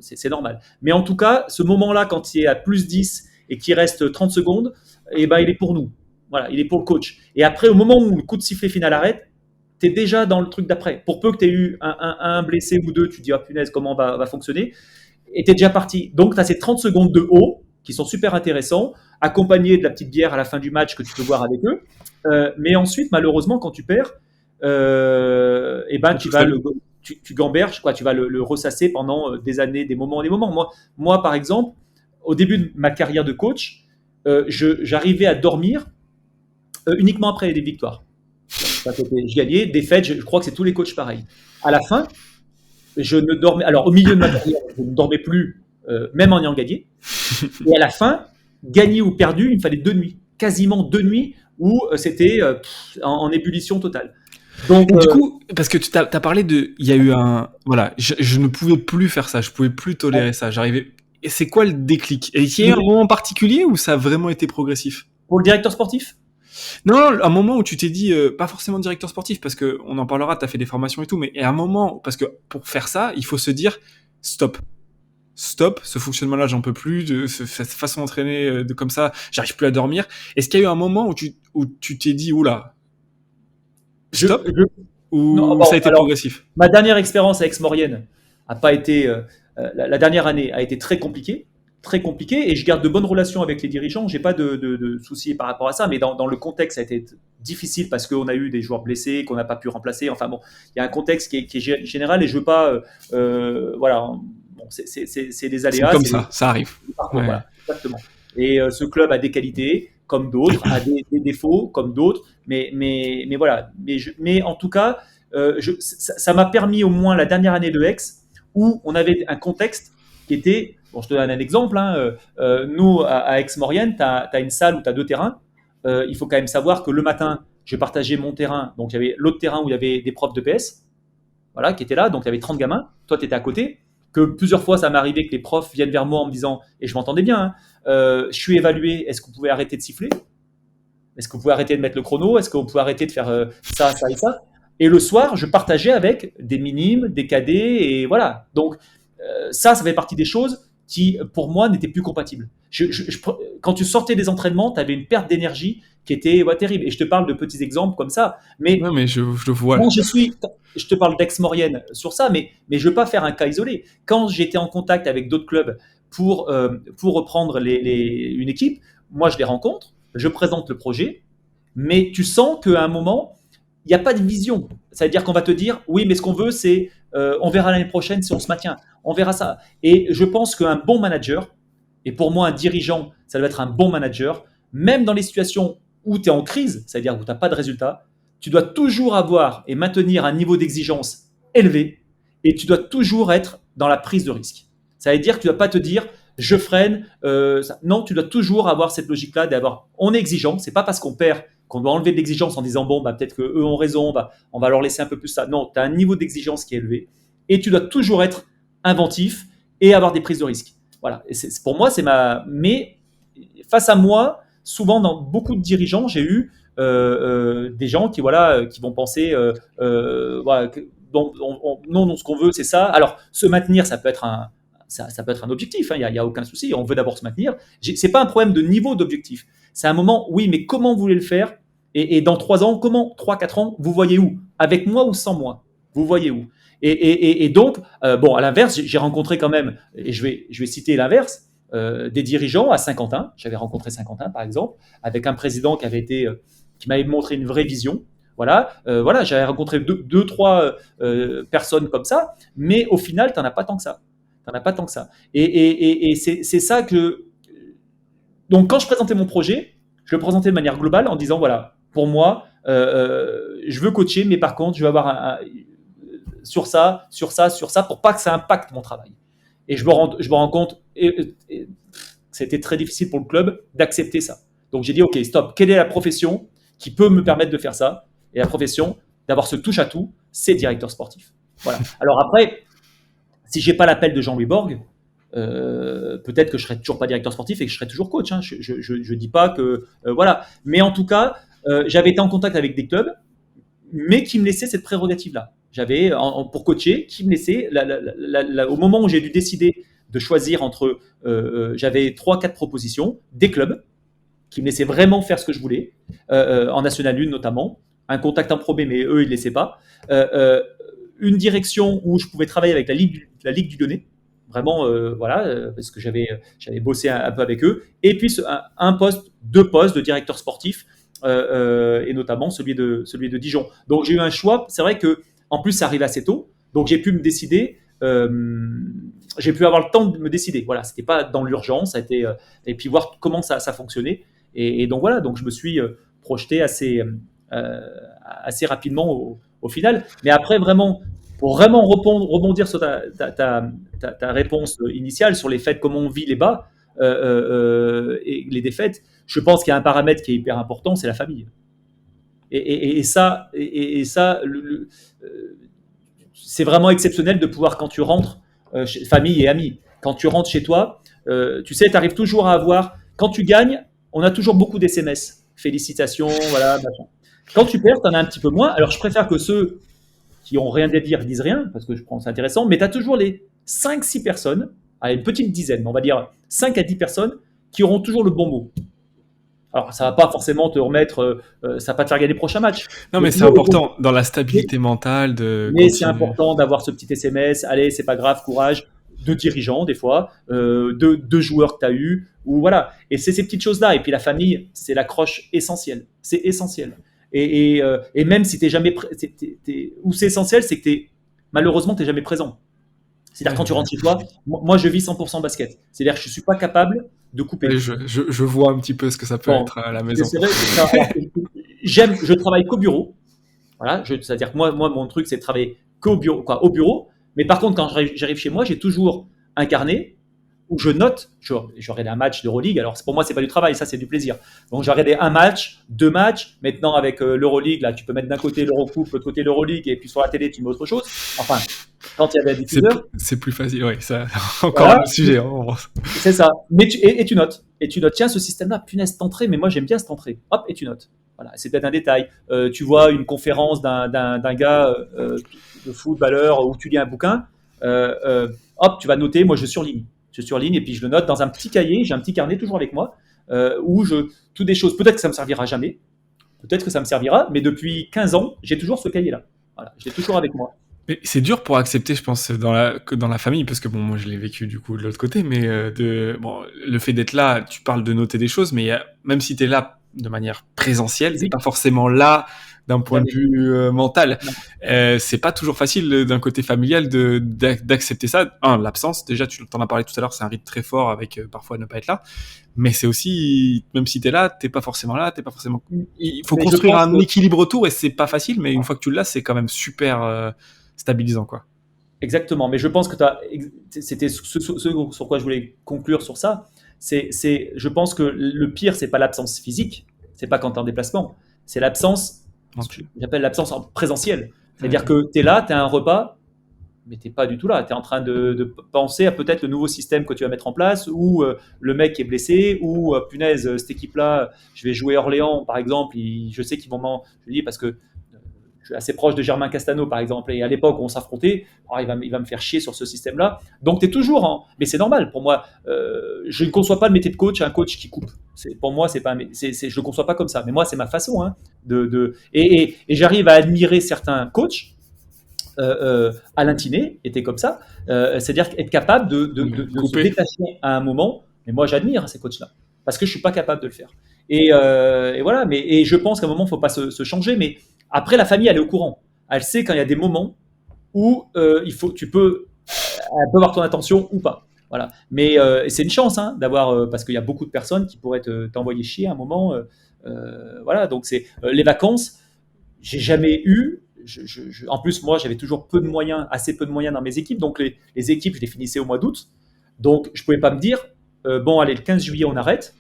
c'est normal. Mais en tout cas, ce moment-là, quand il est à plus 10 et qu'il reste 30 secondes, il est pour nous. Voilà, il est pour le coach. Et après, au moment où le coup de sifflet final arrête, tu es déjà dans le truc d'après. Pour peu que tu aies eu un blessé ou deux, tu te dis, punaise, comment va fonctionner. Et tu es déjà parti. Donc, tu as ces 30 secondes de haut qui sont super intéressants, accompagnés de la petite bière à la fin du match que tu peux boire avec eux. Mais ensuite, malheureusement, quand tu perds, tu gamberges, tu vas le ressasser pendant des années, des moments. Moi, par exemple, au début de ma carrière de coach, j'arrivais à dormir uniquement après les victoires. Je gagnais, défaite, je crois que c'est tous les coachs pareil. À la fin, je ne dormais. Alors, au milieu de ma carrière, je ne dormais plus, même en ayant gagné. Et à la fin, gagné ou perdu, il me fallait 2 nuits, quasiment 2 nuits où c'était en ébullition totale. Donc, du coup, parce que tu as parlé de, il y a eu voilà, je ne pouvais plus faire ça, je pouvais plus tolérer ça, j'arrivais. Et c'est quoi le déclic? Et il y a eu un moment particulier où ça a vraiment été progressif? Pour le directeur sportif? Non, un moment où tu t'es dit, pas forcément directeur sportif, parce que on en parlera, t'as fait des formations et tout, mais à un moment, parce que pour faire ça, il faut se dire, stop, ce fonctionnement-là, j'en peux plus, de cette façon d'entraîner comme ça, j'arrive plus à dormir. Est-ce qu'il y a eu un moment où tu t'es dit, oula, stop, ou ça a été progressif? Ma dernière expérience avec Aix-Maurienne a pas été, la dernière année a été très compliquée, et je garde de bonnes relations avec les dirigeants. J'ai pas de soucis par rapport à ça, mais dans le contexte, ça a été difficile parce qu'on a eu des joueurs blessés qu'on n'a pas pu remplacer. Enfin bon, il y a un contexte qui est général et je veux pas, voilà. Bon, c'est des aléas. C'est comme ça arrive. Ouais. Voilà, exactement. Et ce club a des qualités comme d'autres, a des défauts comme d'autres, mais voilà. Mais en tout cas, ça m'a permis au moins la dernière année de Aix où on avait un contexte qui était. Bon, je te donne un exemple. Nous, à Aix-Maurienne, tu as une salle où tu as 2 terrains. Il faut quand même savoir que le matin, je partageais mon terrain. Donc, il y avait l'autre terrain où il y avait des profs de PS, voilà, qui étaient là. Donc, il y avait 30 gamins. Toi, tu étais à côté. Que plusieurs fois, ça m'est arrivé que les profs viennent vers moi en me disant, et je m'entendais bien, je suis évalué, est-ce que vous pouvez arrêter de siffler? Est-ce que vous pouvez arrêter de mettre le chrono? Est-ce que vous pouvez arrêter de faire ça et ça? Et le soir, je partageais avec des minimes, des cadets, et voilà. Donc, ça fait partie des choses qui, pour moi, n'étaient plus compatibles. Quand tu sortais des entraînements, tu avais une perte d'énergie qui était terrible. Et je te parle de petits exemples comme ça. Mais, ouais, mais je vois. Bon, je te parle d'Aix-Maurienne sur ça, mais je ne veux pas faire un cas isolé. Quand j'étais en contact avec d'autres clubs pour reprendre une équipe, moi, je les rencontre, je présente le projet, mais tu sens qu'à un moment, il n'y a pas de vision. Ça veut dire qu'on va te dire, oui, mais ce qu'on veut, c'est on verra l'année prochaine si on se maintient. On verra ça. Et je pense qu'un bon manager, et pour moi, un dirigeant, ça doit être un bon manager, même dans les situations où tu es en crise, c'est-à-dire où tu n'as pas de résultat, tu dois toujours avoir et maintenir un niveau d'exigence élevé et tu dois toujours être dans la prise de risque. Ça veut dire que tu ne dois pas te dire je freine. Non, tu dois toujours avoir cette logique-là d'avoir. On est exigeant, c'est pas parce qu'on perd qu'on doit enlever de l'exigence en disant bon, peut-être qu'eux ont raison, on va leur laisser un peu plus ça. Non, tu as un niveau d'exigence qui est élevé Et tu dois toujours être inventif et avoir des prises de risques. Voilà. Et pour moi, c'est ma. Mais face à moi, souvent dans beaucoup de dirigeants, j'ai eu des gens qui voilà, qui vont penser voilà, non, ce qu'on veut, c'est ça. Alors, se maintenir, ça peut être ça peut être un objectif, il n'y a aucun souci. On veut d'abord se maintenir. C'est pas un problème de niveau d'objectif. C'est un moment, oui, mais comment vous voulez le faire et dans 3 ans, comment 3, 4 ans, vous voyez où? Avec moi ou sans moi? Vous voyez où? Et donc, bon, à l'inverse, j'ai rencontré quand même, et je vais citer l'inverse, des dirigeants à Saint-Quentin. J'avais rencontré Saint-Quentin, par exemple, avec un président qui m'avait montré une vraie vision. Voilà, j'avais rencontré deux, trois personnes comme ça, mais au final, tu n'en as pas tant que ça. T'en as pas tant que ça. Et c'est ça que. Donc, quand je présentais mon projet, je le présentais de manière globale en disant voilà, pour moi, je veux coacher, mais par contre, je veux avoir sur ça, pour pas que ça impacte mon travail. Et je me rends compte, c'était très difficile pour le club d'accepter ça. Donc, j'ai dit ok, stop, quelle est la profession qui peut me permettre de faire ça? Et la profession d'avoir ce touche à tout, c'est directeur sportif. Voilà. Alors après, si j'ai pas l'appel de Jean-Louis Borg, peut-être que je serai toujours pas directeur sportif et que je serai toujours coach. Hein. Je dis pas que voilà, mais en tout cas, j'avais été en contact avec des clubs, mais qui me laissaient cette prérogative-là. J'avais pour coacher, qui me laissait au moment où j'ai dû décider de choisir entre, j'avais 3-4 propositions, des clubs qui me laissaient vraiment faire ce que je voulais, en National 1 notamment, un contact en Pro B, mais eux ils ne laissaient pas. Une direction où je pouvais travailler avec la Ligue du Lyonnais, vraiment, voilà, parce que j'avais bossé un peu avec eux, et puis deux postes de directeur sportif, et notamment celui de Dijon. Donc j'ai eu un choix, c'est vrai que en plus ça arrive assez tôt, donc j'ai pu me décider, j'ai pu avoir le temps de me décider, voilà, c'était pas dans l'urgence, ça a été, et puis voir comment ça fonctionnait, et donc voilà, donc je me suis projeté assez rapidement au final. Mais après, vraiment, pour vraiment rebondir sur ta réponse initiale sur les faits, comment on vit les bas et les défaites, je pense qu'il y a un paramètre qui est hyper important, c'est la famille. Et ça, c'est vraiment exceptionnel de pouvoir, quand tu rentres, famille et amis, quand tu rentres chez toi, tu sais, tu arrives toujours à avoir, quand tu gagnes, on a toujours beaucoup d'SMS. Félicitations, voilà, machin. Quand tu perds, tu en as un petit peu moins. Alors, je préfère que ceux qui ont rien à dire disent rien, parce que je pense que c'est intéressant, mais tu as toujours les 5-6 personnes, à une petite dizaine, mais on va dire 5 à 10 personnes, qui auront toujours le bon mot. Alors, ça va pas forcément te remettre, ça va pas te faire gagner les prochains matchs. Non, mais c'est important dans la stabilité mentale de. Mais c'est important d'avoir ce petit SMS. Allez, c'est pas grave, courage. De dirigeants, des fois, de joueurs que tu as eu, ou voilà. Et c'est ces petites choses-là. Et puis la famille, c'est l'accroche essentielle. C'est essentiel. Et même si tu n'es jamais. Où c'est essentiel, c'est que malheureusement, tu n'es jamais présent. C'est-à-dire, quand tu rentres chez toi, moi, je vis 100% basket. C'est-à-dire que je ne suis pas capable de couper. Oui, je vois un petit peu ce que ça peut être à la maison. C'est vrai, je travaille qu'au bureau. Voilà, c'est-à-dire que moi, mon truc, c'est de travailler qu'au bureau, au bureau. Mais par contre, quand j'arrive chez moi, j'ai toujours un carnet où je note. J'aurai un match d'Euroleague. Alors, pour moi, c'est pas du travail, ça, c'est du plaisir. Donc, j'ai regardé un match, 2 matchs. Maintenant, avec l'Euroleague, là, tu peux mettre d'un côté l'Eurocoupe, de l'autre côté l'Euroleague, et puis sur la télé, tu mets autre chose. Enfin, quand il y avait des diffuseurs. C'est plus facile, oui. Ça, encore un autre sujet. Hein. C'est ça. Mais tu notes. Et tu notes, tiens, ce système-là, punaise, cette entrée, mais moi, j'aime bien cette entrée. Hop, et tu notes. Voilà, c'est peut-être un détail. Tu vois une conférence d'un gars de footballeur où tu lis un bouquin. Hop, tu vas noter. Moi, je surligne et puis je le note dans un petit cahier. J'ai un petit carnet toujours avec moi où toutes des choses. Peut-être que ça me servira jamais. Peut-être que ça me servira, mais depuis 15 ans, j'ai toujours ce cahier-là. Voilà, je l'ai toujours avec moi. Mais c'est dur pour accepter, je pense, dans la famille, parce que bon, moi je l'ai vécu du coup de l'autre côté, mais le fait d'être là, tu parles de noter des choses, mais même si t'es là de manière présentielle, t'es pas forcément là d'un point de vue mental. C'est pas toujours facile d'un côté familial d'accepter ça. L'absence, déjà tu t'en as parlé tout à l'heure, c'est un rythme très fort avec parfois ne pas être là, mais c'est aussi, même si t'es là, t'es pas forcément là, il faut construire un équilibre autour et c'est pas facile, mais une fois que tu l'as, c'est quand même super stabilisant, quoi. Exactement, mais je pense que c'était ce sur quoi je voulais conclure sur ça. Je pense que le pire, c'est pas l'absence physique, c'est pas quand tu es en déplacement, c'est l'absence, j'appelle l'absence en présentiel. C'est-à-dire que tu es là, tu as un repas, mais t'es pas du tout là. Tu es en train de penser à peut-être le nouveau système que tu vas mettre en place, ou le mec qui est blessé, ou punaise, cette équipe-là, je vais jouer Orléans, par exemple, je sais qu'ils vont je dis parce que je suis assez proche de Germain Castano, par exemple, et à l'époque où on s'affrontait, il va me faire chier sur ce système-là. Donc tu es toujours mais c'est normal pour moi. Je ne conçois pas le métier de coach, un coach qui coupe. Pour moi, je ne le conçois pas comme ça. Mais moi, c'est ma façon. Hein, et j'arrive à admirer certains coachs. Alain Tinet était comme ça, c'est-à-dire être capable de se détacher à un moment. Mais moi, j'admire ces coachs-là parce que je suis pas capable de le faire. Et voilà. Et je pense qu'à un moment, il faut pas se changer. Mais après, la famille, elle est au courant. Elle sait quand il y a des moments où tu peux elle peut avoir ton attention ou pas. Voilà. Mais c'est une chance hein, d'avoir parce qu'il y a beaucoup de personnes qui pourraient t'envoyer chier à un moment. Voilà. Donc c'est les vacances. J'ai jamais eu. En plus, moi, j'avais toujours peu de moyens, assez peu de moyens dans mes équipes. Donc, les équipes, je les finissais au mois d'août. Donc, je ne pouvais pas me dire, bon, allez, le 15 juillet, on arrête.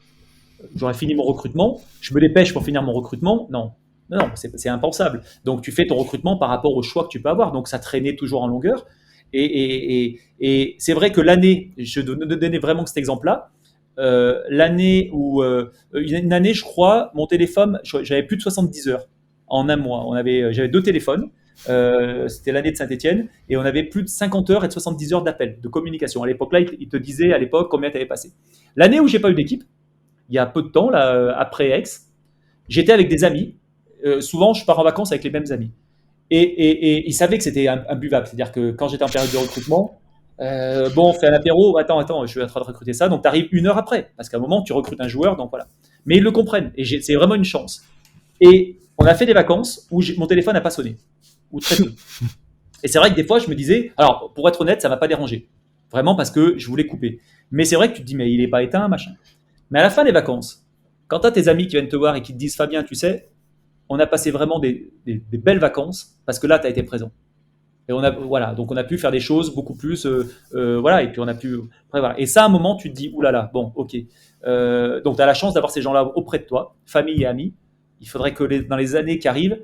J'aurais fini mon recrutement. Je me dépêche pour finir mon recrutement. Non, non, c'est impensable. Donc, tu fais ton recrutement par rapport au choix que tu peux avoir. Donc, ça traînait toujours en longueur. Et c'est vrai que l'année, je donnais vraiment cet exemple-là. L'année où, une année, je crois, mon téléphone, j'avais plus de 70 heures en un mois. J'avais 2 téléphones. C'était l'année de Saint-Etienne et on avait plus de 50 heures et de 70 heures d'appel, de communication. À l'époque là, il te disait à l'époque combien tu avais passé. L'année où j'ai pas eu d'équipe, il y a peu de temps, là, après Aix, j'étais avec des amis. Souvent, je pars en vacances avec les mêmes amis. Et ils savaient que c'était imbuvable. C'est-à-dire que quand j'étais en période de recrutement, bon, on fait un apéro, attends, je suis en train de recruter ça, donc tu arrives 1 heure après, parce qu'à un moment, tu recrutes un joueur, donc voilà. Mais ils le comprennent, et c'est vraiment une chance. Et on a fait des vacances où mon téléphone n'a pas sonné, ou très peu. Et c'est vrai que des fois, je me disais, alors pour être honnête, ça m'a pas dérangé, vraiment parce que je voulais couper. Mais c'est vrai que tu te dis, mais il est pas éteint, machin. Mais à la fin des vacances, quand tu as tes amis qui viennent te voir et qui te disent, Fabien, tu sais, on a passé vraiment des belles vacances parce que là, tu as été présent. Et voilà, donc on a pu faire des choses beaucoup plus, voilà, et puis on a pu, après, voilà. Et ça, à un moment, tu te dis, oulala, bon, ok. Donc tu as la chance d'avoir ces gens-là auprès de toi, famille et amis. Il faudrait que dans les années qui arrivent,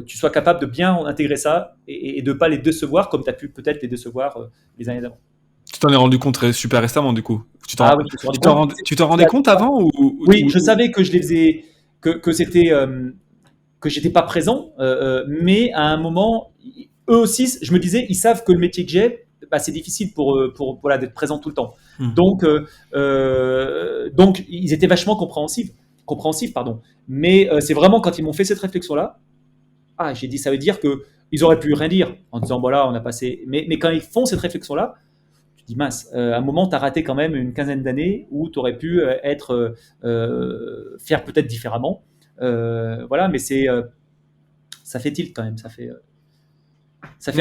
tu sois capable de bien intégrer ça et de ne pas les décevoir comme tu as pu peut-être les décevoir les années d'avant. Tu t'en es rendu compte super récemment, du coup. Tu t'en rendais compte avant Oui, je savais que je les faisais, que c'était, que j'étais pas présent, mais à un moment, eux aussi, je me disais, ils savent que le métier que j'ai, bah, c'est difficile pour voilà, d'être présent tout le temps. Donc, ils étaient vachement compréhensifs, pardon. Mais c'est vraiment quand ils m'ont fait cette réflexion-là, j'ai dit, ça veut dire que ils auraient pu rien dire en disant, voilà, on a passé. Mais quand ils font cette réflexion-là, tu dis, mince, à un moment, tu as raté quand même une quinzaine d'années où tu aurais pu faire peut-être différemment. Voilà, mais ça fait tilt quand même, ça fait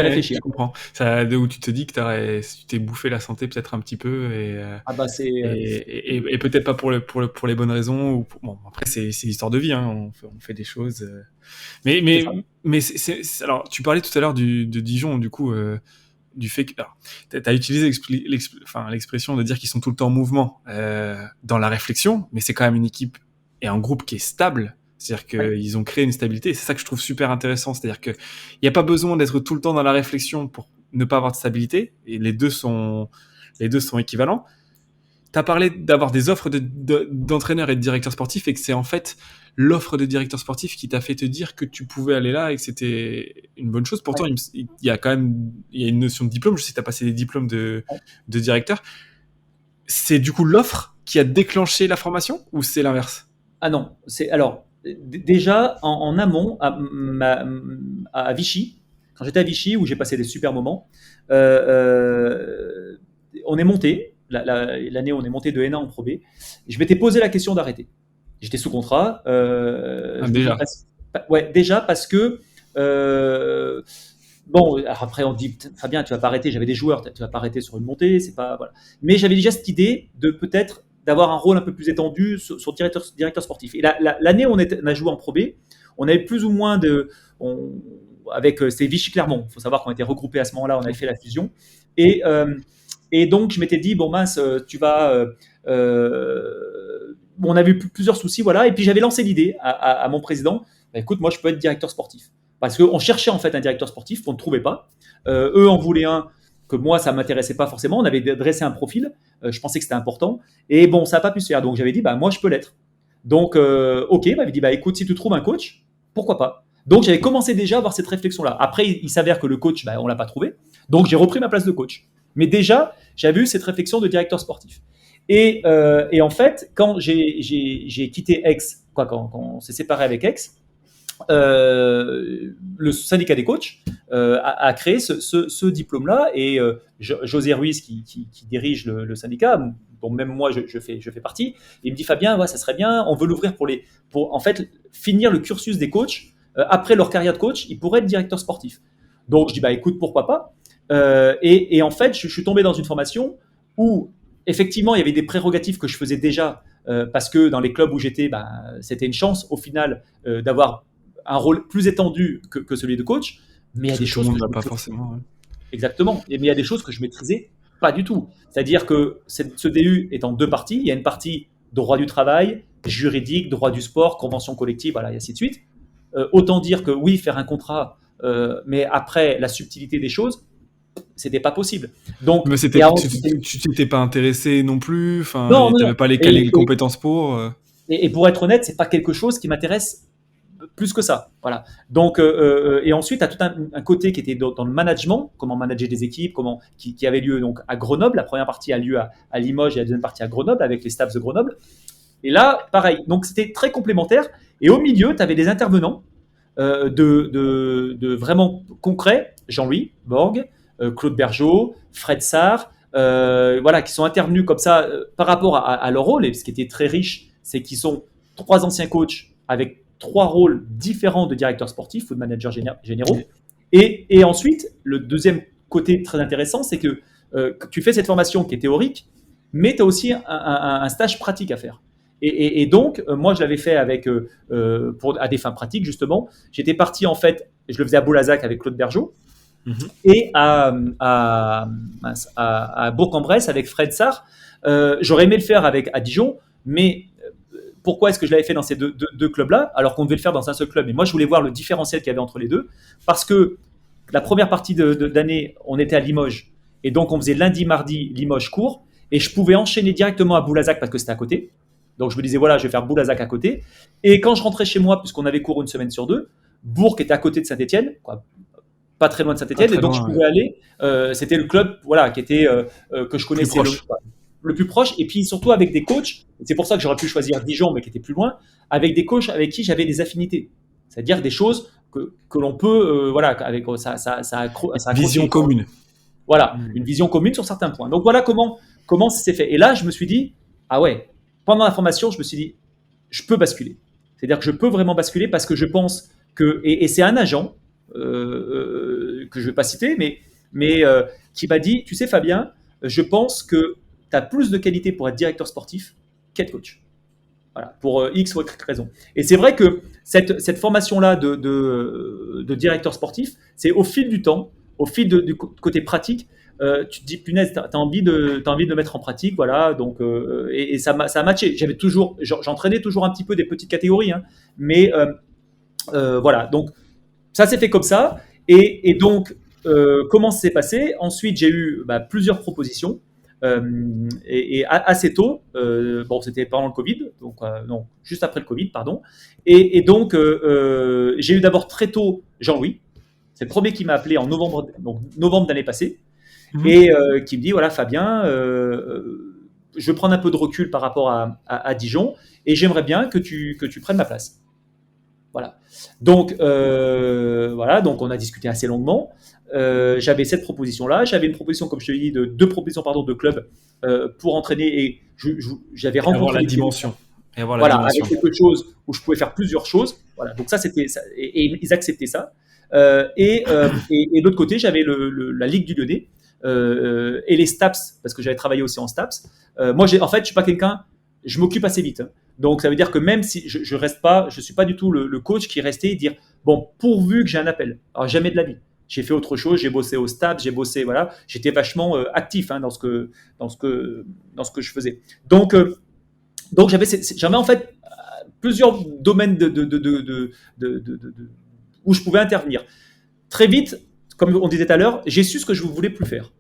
réfléchir. Je comprends. Ça, où tu te dis que tu t'es bouffé la santé peut-être un petit peu et peut-être pas pour les bonnes raisons. Bon, après c'est l'histoire de vie, hein, on fait des choses. Mais alors tu parlais tout à l'heure de Dijon, du coup. Du fait que tu as utilisé l'expression de dire qu'ils sont tout le temps en mouvement dans la réflexion, mais c'est quand même une équipe et un groupe qui est stable. C'est-à-dire qu'ils ont créé une stabilité. C'est ça que je trouve super intéressant. C'est-à-dire qu'il n'y a pas besoin d'être tout le temps dans la réflexion pour ne pas avoir de stabilité. Et les deux sont équivalents. Tu as parlé d'avoir des offres d'entraîneurs et de directeurs sportifs et que c'est en fait l'offre de directeur sportif qui t'a fait te dire que tu pouvais aller là et que c'était une bonne chose. Pourtant, il y a quand même une notion de diplôme. Je sais que tu as passé des diplômes de directeur. C'est du coup l'offre qui a déclenché la formation ou c'est l'inverse ? Ah non, alors déjà en amont à Vichy, quand j'étais à Vichy où j'ai passé des super moments, on est monté. L'année où on est monté de N1 en Pro B, et je m'étais posé la question d'arrêter. J'étais sous contrat. Déjà. Déjà parce que bon, alors après on dit Fabien, tu vas pas arrêter. J'avais des joueurs, tu vas pas arrêter sur une montée, c'est pas voilà. Mais j'avais déjà cette idée de peut-être d'avoir un rôle un peu plus étendu sur directeur sportif. Et l'année où on a joué en Pro B, on avait plus ou moins avec c'était Vichy Clermont. Il faut savoir qu'on était regroupés à ce moment-là, on avait fait la fusion et donc, je m'étais dit, bon mince, tu vas... on avait eu plusieurs soucis, voilà. Et puis, j'avais lancé l'idée à mon président, bah, écoute, moi, je peux être directeur sportif. Parce qu'on cherchait en fait un directeur sportif qu'on ne trouvait pas. Eux en voulaient un que moi, ça ne m'intéressait pas forcément. On avait dressé un profil, je pensais que c'était important. Et bon, ça n'a pas pu se faire. Donc, j'avais dit, bah, moi, je peux l'être. Donc, OK, il m'avait dit, bah, écoute, si tu trouves un coach, pourquoi pas. Donc, j'avais commencé déjà à avoir cette réflexion-là. Après, il s'avère que le coach, bah, on ne l'a pas trouvé. Donc, j'ai repris ma place de coach. Mais déjà, j'avais eu cette réflexion de directeur sportif. Et en fait, quand j'ai quitté Aix, quand on s'est séparé avec Aix, le syndicat des coachs a créé ce diplôme-là et José Ruiz qui dirige le syndicat, dont même moi je fais partie, il me dit Fabien, ouais, ça serait bien, on veut l'ouvrir pour en fait finir le cursus des coachs après leur carrière de coach, ils pourraient être directeurs sportifs. Donc je dis bah écoute, pourquoi pas. Et en fait je suis tombé dans une formation où effectivement il y avait des prérogatives que je faisais déjà parce que dans les clubs où j'étais, bah, c'était une chance au final d'avoir un rôle plus étendu que celui de coach, mais il y a des choses tout le que monde je n'a pas maîtrisais. forcément. Ouais. Exactement. Mais il y a des choses que je maîtrisais pas du tout. C'est-à-dire que ce DU est en deux parties. Il y a une partie droit du travail, juridique, droit du sport, convention collective, voilà, et ainsi de suite. Autant dire que oui, faire un contrat, mais après la subtilité des choses, c'était pas possible. Donc, Mais et ensuite, tu t'étais pas intéressé non plus, enfin, non, non, t'avais non. pas les Et, compétences pour. et pour être honnête, c'est pas quelque chose qui m'intéresse plus que ça. Voilà. Donc, et ensuite, tu as tout un côté qui était dans le management, comment manager des équipes, qui avait lieu donc à Grenoble. La première partie a lieu à Limoges et la deuxième partie à Grenoble avec les staffs de Grenoble. Et là, pareil. Donc, c'était très complémentaire. Et au milieu, tu avais des intervenants de vraiment concrets, Jean-Louis Borg, Claude Bergeau, Fred Sarr, voilà, qui sont intervenus comme ça par rapport à leur rôle. Et ce qui était très riche, c'est qu'ils sont trois anciens coachs avec trois rôles différents de directeurs sportifs ou de managers généraux. Et ensuite, le deuxième côté très intéressant, c'est que tu fais cette formation qui est théorique, mais tu as aussi un stage pratique à faire. Et donc, moi, je l'avais fait à des fins pratiques, justement. J'étais parti, en fait, je le faisais à Boulazac avec Claude Bergeau, et à Bourg-en-Bresse avec Fred Sarr. J'aurais aimé le faire à Dijon, mais pourquoi est-ce que je l'avais fait dans ces deux clubs-là, alors qu'on devait le faire dans un seul club? Et moi, je voulais voir le différentiel qu'il y avait entre les deux, parce que la première partie d'année, on était à Limoges, et donc on faisait lundi, mardi, Limoges cours, et je pouvais enchaîner directement à Boulazac parce que c'était à côté. Donc je me disais, voilà, je vais faire Boulazac à côté. Et quand je rentrais chez moi, puisqu'on avait cours une semaine sur deux, Bourg était à côté de Saint-Etienne, pas très loin de Saint-Etienne, et donc je pouvais aller. C'était le club, voilà, qui était que je connaissais le plus proche, et puis surtout avec des coachs. C'est pour ça que j'aurais pu choisir Dijon, mais qui était plus loin, avec des coachs avec qui j'avais des affinités, c'est-à-dire des choses que l'on peut, voilà, avec ça vision commune. Voilà, une vision commune sur certains points. Donc voilà comment ça s'est fait. Et là, je me suis dit, ah ouais, pendant la formation, je me suis dit, je peux basculer. C'est-à-dire que je peux vraiment basculer parce que je pense que, et c'est un agent que je ne vais pas citer, mais qui m'a dit, tu sais Fabien, je pense que tu as plus de qualité pour être directeur sportif qu'être coach. Voilà, pour X ou Y raison. Et c'est vrai que cette formation-là de directeur sportif, c'est au fil du temps, au fil du côté pratique, tu te dis, punaise, tu as envie de mettre en pratique, voilà, donc, et ça a matché. J'entraînais toujours un petit peu des petites catégories, hein, mais voilà, donc ça s'est fait comme ça. Et donc, comment ça s'est passé? Ensuite, j'ai eu plusieurs propositions. Et assez tôt, bon, c'était pendant le Covid, donc non, juste après le Covid, pardon. Et donc, j'ai eu d'abord très tôt Jean-Louis, c'est le premier qui m'a appelé en novembre de l'année passée, et qui me dit voilà, Fabien, je veux prendre un peu de recul par rapport à Dijon, et j'aimerais bien que tu prennes ma place. Voilà. Donc, donc on a discuté assez longuement. J'avais cette proposition-là. J'avais une proposition, comme je te l'ai dit, deux propositions de club pour entraîner. Et j'avais rencontré avoir la dimension. Voilà, avec quelque chose où je pouvais faire plusieurs choses. Voilà. Donc ça, c'était ça, et ils acceptaient ça. Et de l'autre côté, j'avais la Ligue du Lyonnais et les STAPS, parce que j'avais travaillé aussi en STAPS. Moi, en fait, je suis pas quelqu'un. Je m'occupe assez vite. Hein. Donc, ça veut dire que même si je reste pas, je suis pas du tout le coach qui est resté et dire bon, pourvu que j'ai un appel. Alors, jamais de la vie. J'ai fait autre chose, j'ai bossé au STAPS, j'ai bossé, voilà, j'étais vachement actif dans ce que je faisais. Donc j'avais en fait plusieurs domaines où je pouvais intervenir. Très vite, comme on disait tout à l'heure, j'ai su ce que je ne voulais plus faire.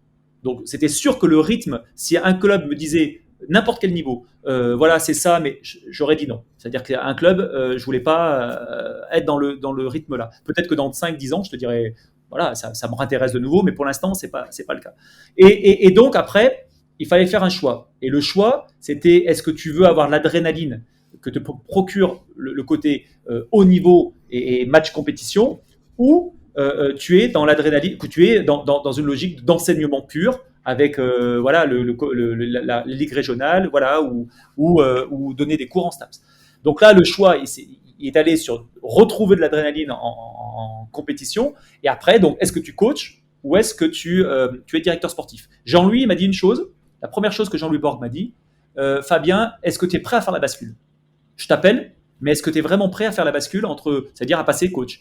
Donc, c'était sûr que le rythme, si un club me disait n'importe quel niveau, voilà, c'est ça, mais j'aurais dit non. C'est-à-dire qu'un club, je voulais pas être dans le rythme là. Peut-être que dans 5-10 ans, je te dirais, voilà, ça me intéresse de nouveau, mais pour l'instant, c'est pas le cas. Et donc, après, il fallait faire un choix. Et le choix, c'était est-ce que tu veux avoir l'adrénaline que te procure le côté haut niveau et match compétition, ou tu es dans l'adrénaline, que tu es dans une logique d'enseignement pur avec voilà la ligue régionale, voilà, ou donner des cours en STAPS. Donc là, le choix, il est allé sur retrouver de l'adrénaline en compétition. Et après, donc, est-ce que tu coaches ou est-ce que tu es directeur sportif? Jean-Louis m'a dit une chose. La première chose que Jean-Louis Borg m'a dit, Fabien, est-ce que tu es prêt à faire la bascule? Je t'appelle, mais est-ce que tu es vraiment prêt à faire la bascule c'est-à-dire à passer coach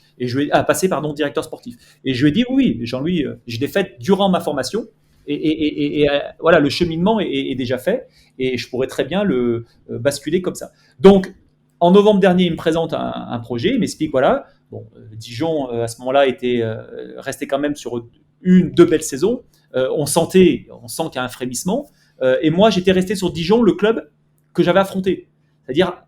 à passer directeur sportif? Et je lui ai dit oui, Jean-Louis, je l'ai fait durant ma formation et voilà, le cheminement est déjà fait et je pourrais très bien le basculer comme ça. Donc, en novembre dernier, il me présente un projet, il m'explique voilà, bon, Dijon à ce moment-là restait quand même sur 1-2 belles saisons. On sent qu'il y a un frémissement. Et moi, j'étais resté sur Dijon, le club que j'avais affronté. C'est-à-dire,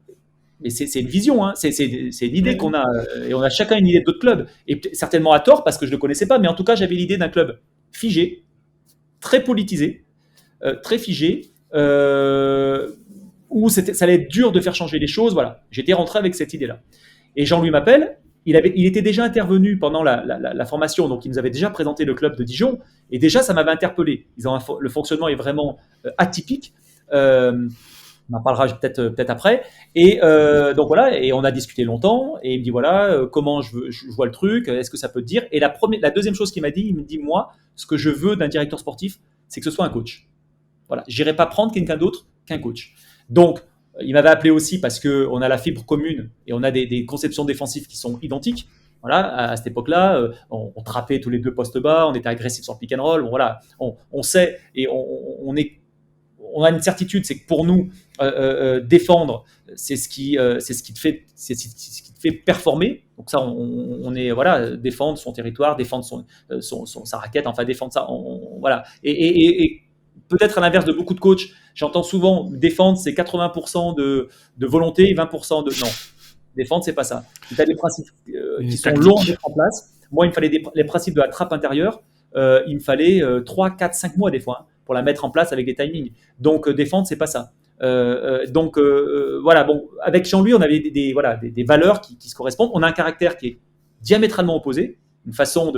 mais c'est une vision, hein, c'est une idée qu'on a, et on a chacun une idée d'autres clubs, et certainement à tort parce que je ne le connaissais pas, mais en tout cas j'avais l'idée d'un club figé, très politisé, très figé, où ça allait être dur de faire changer les choses, voilà. J'étais rentré avec cette idée-là. Et Jean-Louis m'appelle, il était déjà intervenu pendant la formation, donc il nous avait déjà présenté le club de Dijon, et déjà ça m'avait interpellé. Le fonctionnement est vraiment atypique. On en parlera peut-être après. Et donc voilà, et on a discuté longtemps. Et il me dit voilà, comment je vois le truc, est-ce que ça peut te dire? Et la deuxième chose qu'il m'a dit, il me dit moi, ce que je veux d'un directeur sportif, c'est que ce soit un coach. Voilà, j'irai pas prendre quelqu'un d'autre qu'un coach. Donc, il m'avait appelé aussi parce qu'on a la fibre commune et on a des conceptions défensives qui sont identiques. Voilà, à cette époque-là, on trappait tous les deux postes bas, on était agressif sur le pick and roll. Bon, voilà, on sait et on a une certitude, c'est que pour nous, défendre, c'est ce qui te fait performer. Donc ça, on est voilà, défendre son territoire, défendre sa raquette, enfin défendre ça. Voilà. Et peut-être à l'inverse de beaucoup de coachs, j'entends souvent défendre, c'est 80% de volonté et 20% de non. Défendre, c'est pas ça. Tu as des principes qui sont longs à mettre en place. Moi, il me fallait les principes de la trappe intérieure. Il me fallait 3, 4, 5 mois des fois pour la mettre en place avec des timings. Donc, défendre, c'est pas ça. Voilà, bon, avec Jean-Louis, on avait des valeurs qui se correspondent. On a un caractère qui est diamétralement opposé, une façon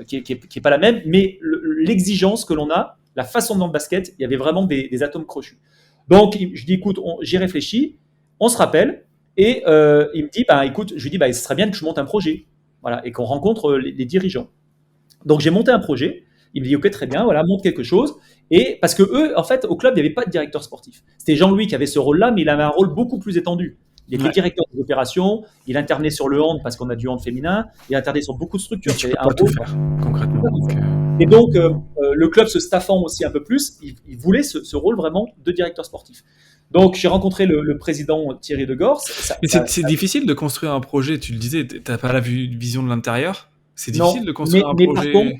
qui est pas la même, mais l'exigence que l'on a, la façon de dans le basket, il y avait vraiment des atomes crochus. Donc, je dis, écoute, j'y réfléchis, on se rappelle, et il me dit, écoute, je lui dis, ce serait bien que je monte un projet, voilà, et qu'on rencontre les dirigeants. Donc, j'ai monté un projet. Il me dit, ok, très bien, voilà, monte quelque chose. Et parce que eux, en fait, au club, il n'y avait pas de directeur sportif. C'était Jean-Louis qui avait ce rôle-là, mais il avait un rôle beaucoup plus étendu. Il était directeur des opérations, il intervenait sur le hand parce qu'on a du hand féminin, il intervenait sur beaucoup de structures. Tu peux pas tout faire, concrètement. Et donc, le club se staffant aussi un peu plus, il voulait ce rôle vraiment de directeur sportif. Donc, j'ai rencontré le président Thierry Degors. Mais c'est difficile de construire un projet, tu le disais, tu n'as pas la vision de l'intérieur. C'est difficile de construire un projet. Par contre,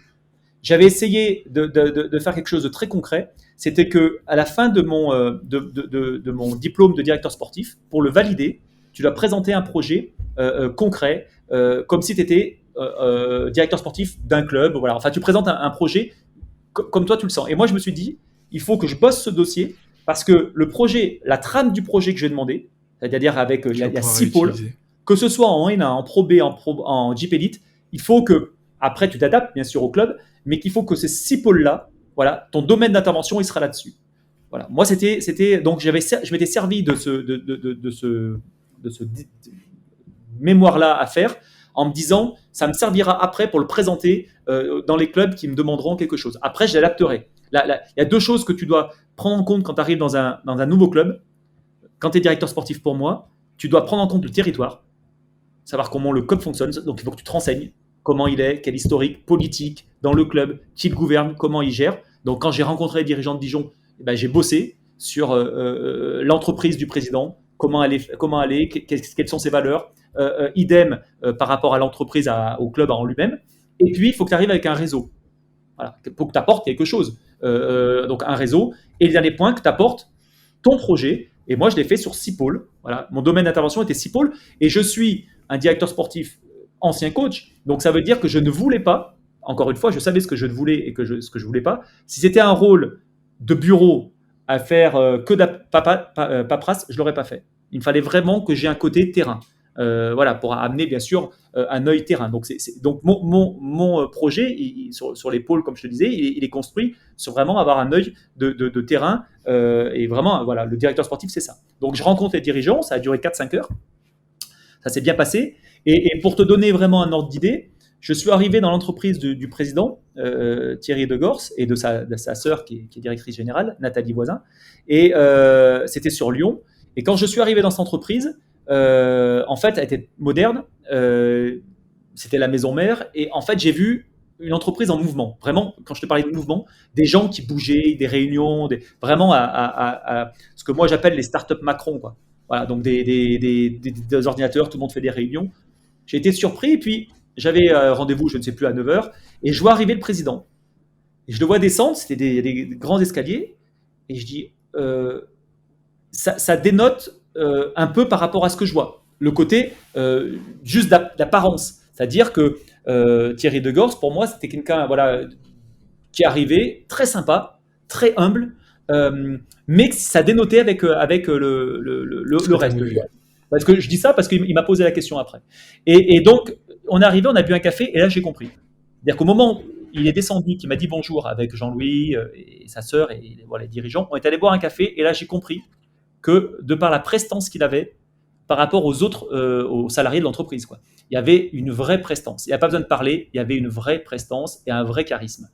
j'avais essayé de faire quelque chose de très concret. C'était que à la fin de mon diplôme de directeur sportif, pour le valider, tu dois présenter un projet concret, comme si tu étais directeur sportif d'un club. Voilà. Enfin, tu présentes un projet comme toi tu le sens. Et moi, je me suis dit, il faut que je bosse ce dossier parce que le projet, la trame du projet que je vais demander, c'est-à-dire avec il y a 6 pôles, que ce soit en N1, en Pro B, en Jeep Elite, il faut que après tu t'adaptes bien sûr au club, mais qu'il faut que ces 6 pôles-là, voilà, ton domaine d'intervention, il sera là-dessus. Voilà. Moi, c'était donc je m'étais servi de ce mémoire-là à faire en me disant, ça me servira après pour le présenter dans les clubs qui me demanderont quelque chose. Après, je l'adapterai. Il y a 2 choses que tu dois prendre en compte quand tu arrives dans un nouveau club. Quand tu es directeur sportif pour moi, tu dois prendre en compte le territoire, savoir comment le club fonctionne. Donc, il faut que tu te renseignes comment il est, quel historique politique dans le club, qui le gouverne, comment il gère. Donc, quand j'ai rencontré les dirigeants de Dijon, j'ai bossé sur l'entreprise du président, comment elle est, quelles sont ses valeurs, idem par rapport à l'entreprise, au club en lui-même. Et puis, il faut que tu arrives avec un réseau. Voilà, pour que tu apportes quelque chose. Donc un réseau. Et le dernier point, que tu apportes ton projet. Et moi, je l'ai fait sur 6 pôles. Voilà. Mon domaine d'intervention était 6 pôles. Et je suis un directeur sportif ancien coach. Donc ça veut dire que je ne voulais pas, encore une fois, je savais ce que je voulais et ce que je voulais pas. Si c'était un rôle de bureau à faire que de la paperasse, je ne l'aurais pas fait. Il me fallait vraiment que j'ai un côté terrain. Voilà, pour amener bien sûr un œil terrain. Donc, donc mon projet sur les pôles, comme je te disais, il est construit sur vraiment avoir un œil de terrain. Et vraiment, voilà, le directeur sportif, c'est ça. Donc je rencontre les dirigeants, ça a duré 4-5 heures. Ça s'est bien passé. Et pour te donner vraiment un ordre d'idée, je suis arrivé dans l'entreprise du président, Thierry Degors, et de sa sœur qui est directrice générale, Nathalie Voisin. Et c'était sur Lyon. Et quand je suis arrivé dans cette entreprise, en fait, elle était moderne. C'était la maison mère. Et en fait, j'ai vu une entreprise en mouvement. Vraiment, quand je te parlais de mouvement, des gens qui bougeaient, des réunions, vraiment à ce que moi j'appelle les startups Macron, quoi. Voilà, donc des ordinateurs, tout le monde fait des réunions. J'ai été surpris. Et puis, j'avais rendez-vous, je ne sais plus, à 9 heures. Et je vois arriver le président. Et je le vois descendre. C'était des grands escaliers. Et je dis, ça dénote un peu par rapport à ce que je vois. Le côté juste d'apparence. C'est-à-dire que Thierry Degors, pour moi, c'était quelqu'un voilà, qui arrivait très sympa, très humble, mais ça dénotait avec le reste. Parce que je dis ça parce qu'il m'a posé la question après. Et donc, on est arrivé, on a bu un café, et là, j'ai compris. C'est-à-dire qu'au moment où il est descendu, qui m'a dit bonjour avec Jean-Louis et sa sœur et voilà, les dirigeants, on est allé boire un café, et là, j'ai compris que de par la prestance qu'il avait par rapport aux autres, aux salariés de l'entreprise, quoi. Il y avait une vraie prestance. Il n'y a pas besoin de parler, il y avait une vraie prestance et un vrai charisme.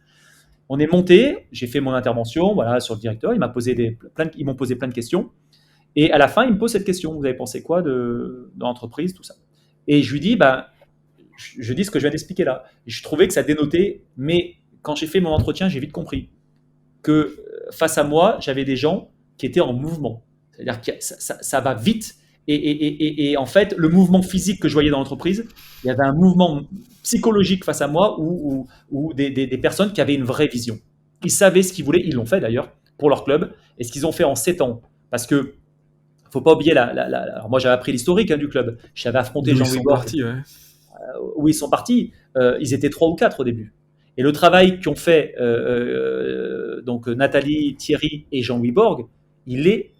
On est monté, j'ai fait mon intervention voilà, sur le directeur, ils m'ont posé plein de questions. Et à la fin, il me pose cette question, vous avez pensé quoi de l'entreprise, tout ça. Et je lui dis, je dis ce que je viens d'expliquer là. Et je trouvais que ça dénotait, mais quand j'ai fait mon entretien, j'ai vite compris que face à moi, j'avais des gens qui étaient en mouvement. C'est-à-dire que ça va vite. Et en fait, le mouvement physique que je voyais dans l'entreprise, il y avait un mouvement psychologique face à moi ou des personnes qui avaient une vraie vision. Ils savaient ce qu'ils voulaient, ils l'ont fait d'ailleurs pour leur club, et ce qu'ils ont fait en 7 ans. Parce que faut pas oublier alors moi j'avais appris l'historique du club. J'avais affronté Jean-Louis Borg. Où ils sont partis. Ils étaient 3 ou 4 au début. Et le travail qu'ont fait donc Nathalie, Thierry et Jean-Louis Borg, il est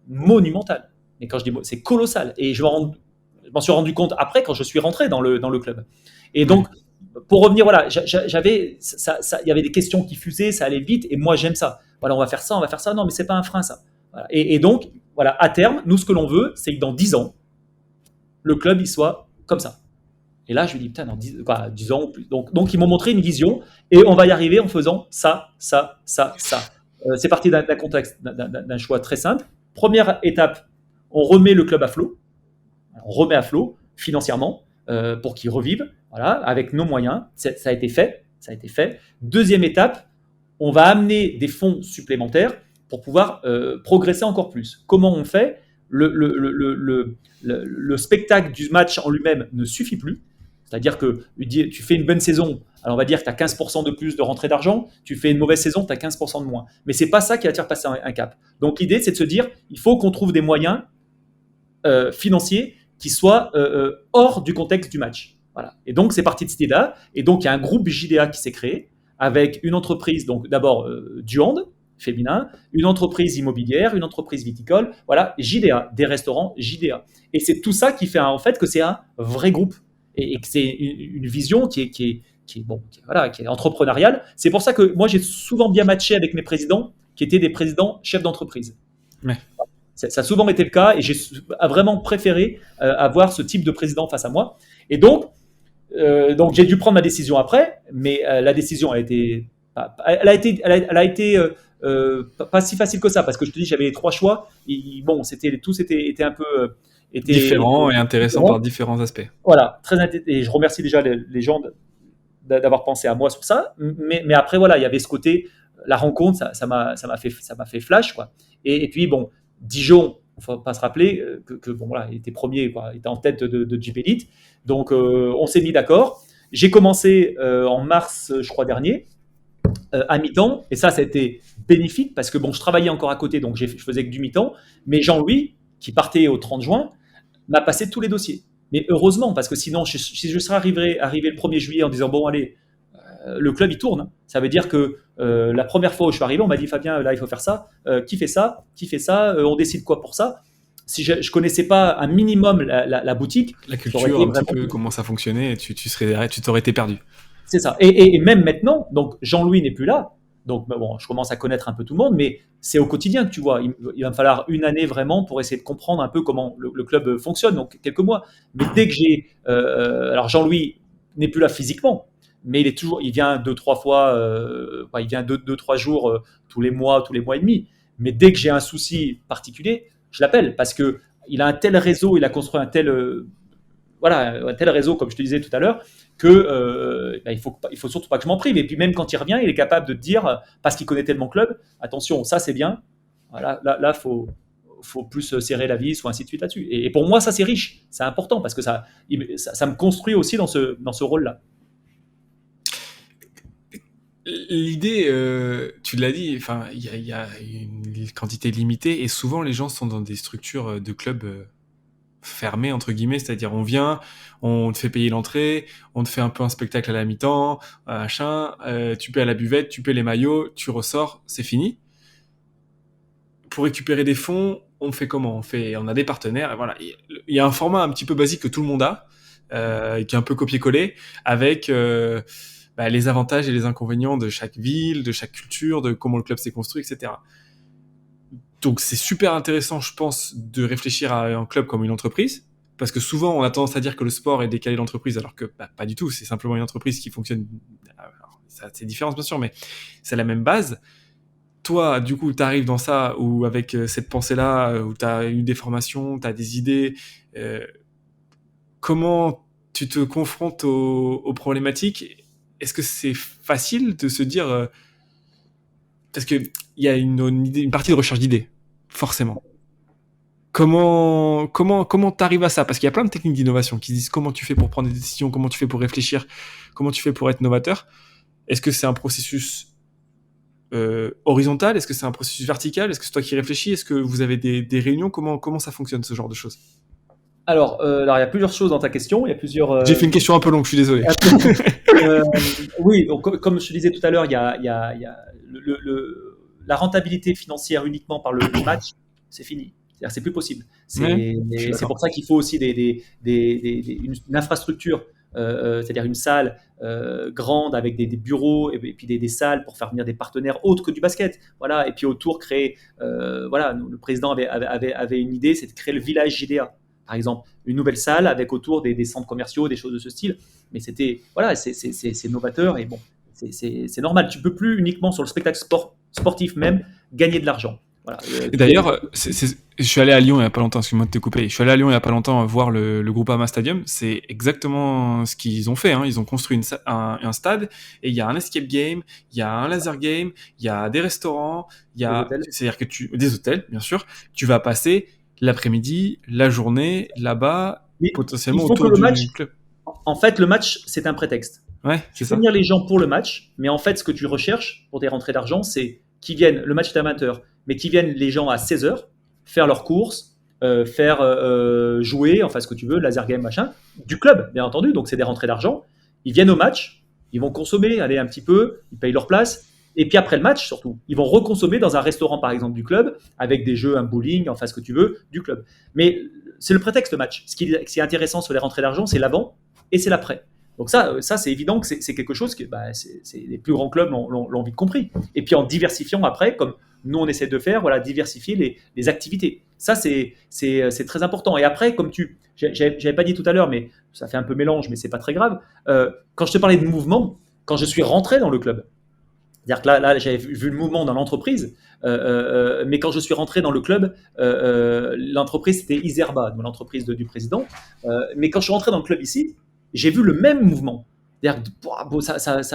monumental. Mais quand je dis c'est colossal. Et je m'en suis rendu compte après quand je suis rentré dans le club. Et donc, pour revenir, voilà, il y avait des questions qui fusaient, ça allait vite, et moi j'aime ça. Voilà, on va faire ça. Non, mais c'est pas un frein ça. Voilà. Et donc, voilà, à terme, nous ce que l'on veut, c'est que dans 10 ans, le club il soit comme ça. Et là, je lui dis, putain, dans 10 ans ou plus. Donc, ils m'ont montré une vision, et on va y arriver en faisant ça. C'est parti d'un contexte, d'un choix très simple. Première étape, on remet le club à flot. On remet à flot financièrement pour qu'il revive, voilà, avec nos moyens. Ça a été fait. Deuxième étape, on va amener des fonds supplémentaires pour pouvoir progresser encore plus. Comment on fait ? Le spectacle du match en lui-même ne suffit plus. C'est-à-dire que tu fais une bonne saison, alors on va dire que tu as 15% de plus de rentrée d'argent, tu fais une mauvaise saison, tu as 15% de moins. Mais ce n'est pas ça qui va te faire passer un cap. Donc l'idée, c'est de se dire, il faut qu'on trouve des moyens financiers qui soient hors du contexte du match. Voilà. Et donc, c'est parti de cette idée-là. Et donc, il y a un groupe JDA qui s'est créé avec une entreprise, donc d'abord du hand féminin, une entreprise immobilière, une entreprise viticole, voilà, JDA, des restaurants JDA. Et c'est tout ça qui fait en fait que c'est un vrai groupe et que c'est une vision qui est entrepreneuriale. C'est pour ça que moi, j'ai souvent bien matché avec mes présidents qui étaient des présidents chefs d'entreprise. Ouais. Ça a souvent été le cas et j'ai vraiment préféré avoir ce type de président face à moi. Et donc j'ai dû prendre ma décision après, mais la décision a été pas si facile que ça, parce que je te dis, j'avais les 3 choix. Et bon, tous étaient un peu différents et intéressants par différents aspects. Voilà, et je remercie déjà les gens d'avoir pensé à moi sur ça. Mais après, voilà, il y avait ce côté, la rencontre, ça m'a fait flash, quoi. Et puis bon, Dijon, il ne faut pas se rappeler que bon, voilà, il était premier, quoi, il était en tête de Jeep Elite. Donc, on s'est mis d'accord. J'ai commencé en mars, je crois, dernier. à mi-temps, et ça a été bénéfique parce que bon, je travaillais encore à côté, donc je faisais que du mi-temps, mais Jean-Louis, qui partait au 30 juin, m'a passé tous les dossiers. Mais heureusement, parce que sinon, si je serais arrivé le 1er juillet en disant, bon, allez, le club, il tourne. Ça veut dire que la première fois où je suis arrivé, on m'a dit, Fabien, là, il faut faire ça. Qui fait ça? Qui fait ça? On décide quoi pour ça? Si je ne connaissais pas un minimum la boutique, La culture, un petit peu, comment ça fonctionnait, tu t'aurais été perdu. C'est ça. Et même maintenant, donc Jean-Louis n'est plus là. Donc bon, je commence à connaître un peu tout le monde, mais c'est au quotidien que tu vois. Il va me falloir une année vraiment pour essayer de comprendre un peu comment le club fonctionne, donc quelques mois. Mais dès que alors Jean-Louis n'est plus là physiquement, mais il vient 2-3 fois, il vient 2-3 jours tous les mois et demi. Mais dès que j'ai un souci particulier, je l'appelle parce que il a un tel réseau, il a construit un tel réseau, comme je te disais tout à l'heure, que il faut surtout pas que je m'en prive. Et puis même quand il revient, il est capable de te dire, parce qu'il connaît tellement le club, attention, ça c'est bien, voilà, là faut plus serrer la vis ou ainsi de suite là-dessus. Et pour moi, ça c'est riche, c'est important parce que ça me construit aussi dans ce rôle-là. L'idée, tu l'as dit, enfin, il y a une quantité limitée et souvent les gens sont dans des structures de clubs fermés entre guillemets, c'est-à-dire on vient, on te fait payer l'entrée, on te fait un peu un spectacle à la mi-temps, machin, tu paies à la buvette, tu paies les maillots, tu ressors, c'est fini. Pour récupérer des fonds, on fait comment? On a des partenaires, et voilà. Il y a un format un petit peu basique que tout le monde a, qui est un peu copié-collé, avec les avantages et les inconvénients de chaque ville, de chaque culture, de comment le club s'est construit, etc. Donc c'est super intéressant, je pense, de réfléchir à un club comme une entreprise, parce que souvent on a tendance à dire que le sport est décalé de l'entreprise, alors que pas du tout, c'est simplement une entreprise qui fonctionne. Alors, ça a ses différences bien sûr, mais c'est la même base. Toi, du coup, tu arrives dans ça, ou avec cette pensée-là, où tu as eu des formations, tu as des idées, comment tu te confrontes aux problématiques? Est-ce que c'est facile de se dire... parce qu'il y a une partie de recherche d'idées, forcément. Comment t'arrives à ça? Parce qu'il y a plein de techniques d'innovation qui disent comment tu fais pour prendre des décisions, comment tu fais pour réfléchir, comment tu fais pour être novateur. Est-ce que c'est un processus horizontal? Est-ce que c'est un processus vertical? Est-ce que c'est toi qui réfléchis? Est-ce que vous avez des réunions? Comment ça fonctionne, ce genre de choses? Alors, il y a plusieurs choses dans ta question. Il y a plusieurs. J'ai fait une question un peu longue, je suis désolé. Oui, donc comme je te disais tout à l'heure, il y a la rentabilité financière uniquement par le match, c'est fini. C'est-à-dire, c'est plus possible. C'est pour ça qu'il faut aussi une infrastructure, c'est-à-dire une salle grande avec des bureaux et puis des salles pour faire venir des partenaires autres que du basket. Voilà. Et puis autour, créer. Le président avait une idée, c'est de créer le village JDA. Par exemple, une nouvelle salle avec autour des centres commerciaux, des choses de ce style. Mais c'est novateur et bon, c'est normal. Tu peux plus uniquement sur le spectacle sportif même gagner de l'argent. Voilà. D'ailleurs, je suis allé à Lyon il n'y a pas longtemps, excuse-moi de te couper. Je suis allé à Lyon il n'y a pas longtemps voir le Groupama Stadium. C'est exactement ce qu'ils ont fait. Hein. Ils ont construit un stade et il y a un escape game, il y a un laser game, il y a des restaurants, c'est-à-dire que des hôtels, bien sûr. Tu vas passer l'après-midi, la journée là-bas, potentiellement autour du club. En fait, le match, c'est un prétexte. Ouais, tu fais venir les gens pour le match, mais en fait, ce que tu recherches pour tes rentrées d'argent, c'est qu'ils viennent, le match est à 20h, mais qu'ils viennent les gens à 16h faire leurs courses, jouer, enfin ce que tu veux, laser game, machin, du club, bien entendu, donc c'est des rentrées d'argent. Ils viennent au match, ils vont consommer, aller un petit peu, ils payent leur place, et puis après le match, surtout, ils vont reconsommer dans un restaurant, par exemple, du club, avec des jeux, un bowling, enfin ce que tu veux, du club. Mais c'est le prétexte, le match. Ce qui est intéressant sur les rentrées d'argent, c'est l'avant et c'est l'après. Donc ça c'est évident que c'est quelque chose que les plus grands clubs l'ont vite compris. Et puis en diversifiant après, comme nous on essaie de faire, voilà, diversifier les activités. Ça c'est très important. Et après, comme j'avais pas dit tout à l'heure, mais ça fait un peu mélange, mais c'est pas très grave. Quand je te parlais de mouvement, quand je suis rentré dans le club, c'est-à-dire que là j'avais vu le mouvement dans l'entreprise, mais quand je suis rentré dans le club, l'entreprise c'était Iserba, l'entreprise du président. Mais quand je suis rentré dans le club ici, j'ai vu le même mouvement. C'est-à-dire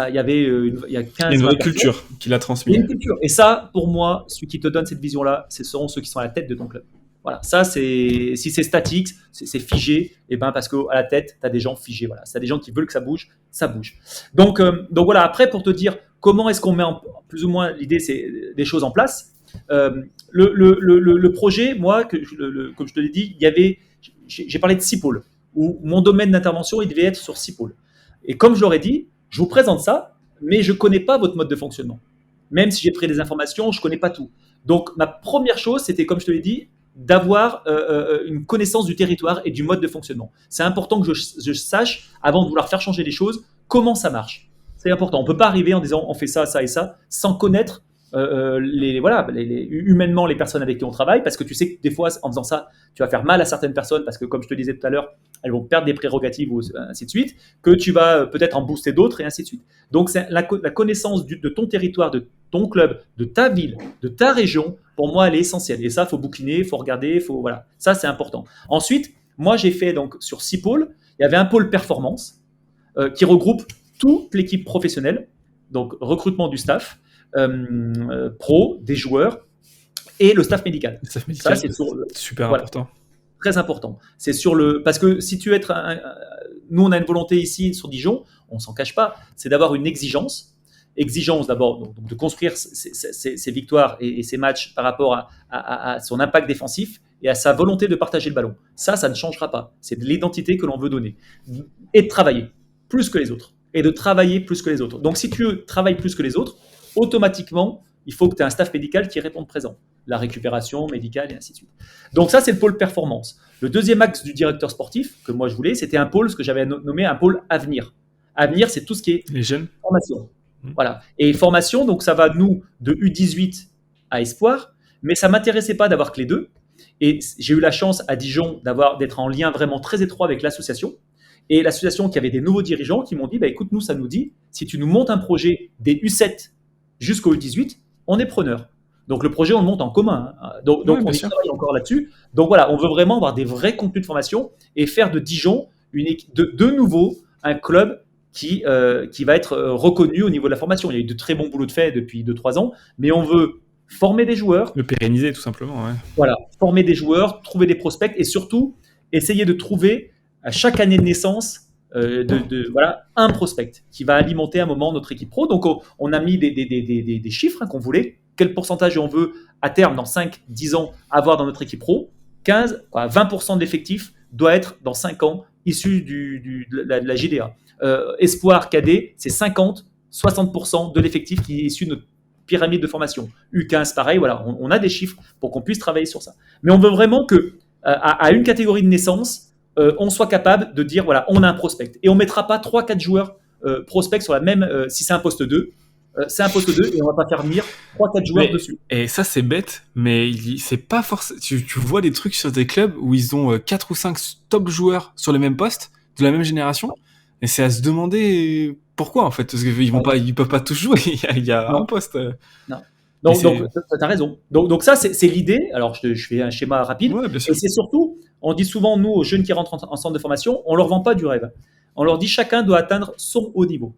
il y avait il y a 15 il y a une vraie culture qui l'a transmis. Une culture. Et ça, pour moi, celui qui te donne cette vision-là, ce seront ceux qui sont à la tête de ton club. Voilà, ça, si c'est statique, c'est figé, et parce qu'à la tête, tu as des gens figés. Voilà. Si tu as des gens qui veulent que ça bouge, ça bouge. Donc voilà, après, pour te dire comment est-ce qu'on met plus ou moins, l'idée, c'est des choses en place. Le projet, moi, comme je te l'ai dit, j'ai parlé de 6 pôles, où mon domaine d'intervention, il devait être sur 6 pôles. Et comme je l'aurais dit, je vous présente ça, mais je ne connais pas votre mode de fonctionnement. Même si j'ai pris des informations, je ne connais pas tout. Donc, ma première chose, c'était, comme je te l'ai dit, d'avoir une connaissance du territoire et du mode de fonctionnement. C'est important que je sache, avant de vouloir faire changer les choses, comment ça marche. C'est important. On ne peut pas arriver en disant on fait ça, ça et ça, sans connaître humainement les personnes avec qui on travaille, parce que tu sais que des fois, en faisant ça, tu vas faire mal à certaines personnes, parce que comme je te disais tout à l'heure, elles vont perdre des prérogatives, ou ainsi de suite, que tu vas peut-être en booster d'autres, et ainsi de suite. Donc, c'est la connaissance de ton territoire, de ton club, de ta ville, de ta région, pour moi, elle est essentielle. Et ça, il faut bouquiner, il faut regarder, voilà. Ça, c'est important. Ensuite, moi, j'ai fait donc sur 6 pôles. Il y avait un pôle performance qui regroupe toute l'équipe professionnelle, donc recrutement du staff, pro, des joueurs et le staff médical. Le staff médical, ça, c'est super important. Très important. C'est parce que si tu es nous, on a une volonté ici sur Dijon, on s'en cache pas, c'est d'avoir une exigence d'abord, donc de construire ses victoires et ses matchs par rapport à son impact défensif et à sa volonté de partager le ballon. Ça ne changera pas. C'est de l'identité que l'on veut donner. Et de travailler plus que les autres. Donc, si tu travailles plus que les autres, automatiquement, il faut que tu aies un staff médical qui réponde présent. La récupération médicale et ainsi de suite. Donc ça, c'est le pôle performance. Le deuxième axe du directeur sportif que moi je voulais, c'était un pôle, ce que j'avais nommé un pôle avenir. Avenir, c'est tout ce qui est les jeunes. Formation. Voilà. Et formation, donc ça va nous de U18 à Espoir, mais ça m'intéressait pas d'avoir que les deux. Et j'ai eu la chance à Dijon d'être en lien vraiment très étroit avec l'association. Et l'association qui avait des nouveaux dirigeants qui m'ont dit, écoute, nous, ça nous dit, si tu nous montes un projet des U7 jusqu'au U18, on est preneur. Donc le projet, on le monte en commun. Donc on y travaille encore là-dessus. Donc voilà, on veut vraiment avoir des vrais contenus de formation et faire de Dijon de nouveau un club qui va être reconnu au niveau de la formation. Il y a eu de très bons boulots de fait depuis 2-3 ans, mais on veut former des joueurs. Le pérenniser tout simplement. Ouais. Voilà, former des joueurs, trouver des prospects et surtout essayer de trouver à chaque année de naissance un prospect qui va alimenter à un moment notre équipe pro. Donc on a mis des chiffres qu'on voulait. Quel pourcentage on veut à terme, dans 5-10 ans, avoir dans notre équipe pro. 20% de l'effectif doit être dans 5 ans issu de la JDA. Espoir cadet, c'est 50-60% de l'effectif qui est issu de notre pyramide de formation. U15, pareil, voilà, on a des chiffres pour qu'on puisse travailler sur ça. Mais on veut vraiment que à une catégorie de naissance, on soit capable de dire, voilà, on a un prospect. Et on ne mettra pas 3-4 joueurs prospects sur la même, si c'est un poste 2, c'est un poste 2 et on ne va pas faire venir 3-4 joueurs dessus. Et ça, c'est bête, mais c'est pas forcément. Tu vois des trucs sur des clubs où ils ont 4 ou 5 top joueurs sur les mêmes postes, de la même génération, et c'est à se demander pourquoi, en fait, parce qu'ils peuvent pas tous jouer, il y a un poste. Non. Donc tu as raison. Donc ça, c'est l'idée. Alors, je fais un schéma rapide. Ouais, bien sûr. Et c'est surtout, on dit souvent, nous, aux jeunes qui rentrent en centre de formation, on leur vend pas du rêve. On leur dit chacun doit atteindre son haut niveau.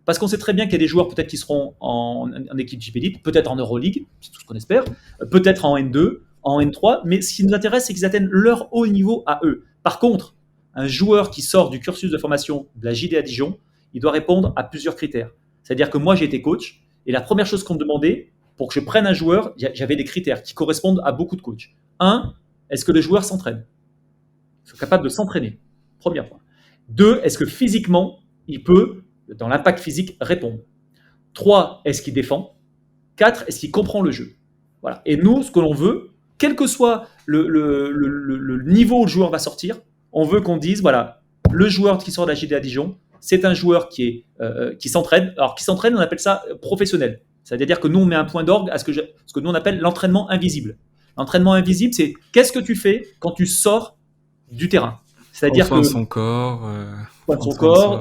Parce qu'on sait très bien qu'il y a des joueurs peut-être qui seront en équipe JP Elite, peut-être en Euroleague, c'est tout ce qu'on espère, peut-être en N2, en N3, mais ce qui nous intéresse, c'est qu'ils atteignent leur haut niveau à eux. Par contre, un joueur qui sort du cursus de formation de la JD à Dijon, il doit répondre à plusieurs critères. C'est-à-dire que moi, j'ai été coach, et la première chose qu'on me demandait, pour que je prenne un joueur, j'avais des critères qui correspondent à beaucoup de coachs. 1, est-ce que le joueur s'entraîne ? Ils sont capables de s'entraîner. Premier point. 2, est-ce que physiquement, il peut, dans l'impact physique, répondre ? 3, est-ce qu'il défend ? 4, est-ce qu'il comprend le jeu ? Voilà. Et nous, ce que l'on veut, quel que soit le niveau où le joueur va sortir, on veut qu'on dise, voilà, le joueur qui sort de la JD à Dijon, c'est un joueur qui s'entraîne. Alors, qui s'entraîne, on appelle ça professionnel. C'est-à-dire que nous, on met un point d'orgue à ce que nous, on appelle l'entraînement invisible. L'entraînement invisible, c'est qu'est-ce que tu fais quand tu sors du terrain ? C'est-à-dire que son corps,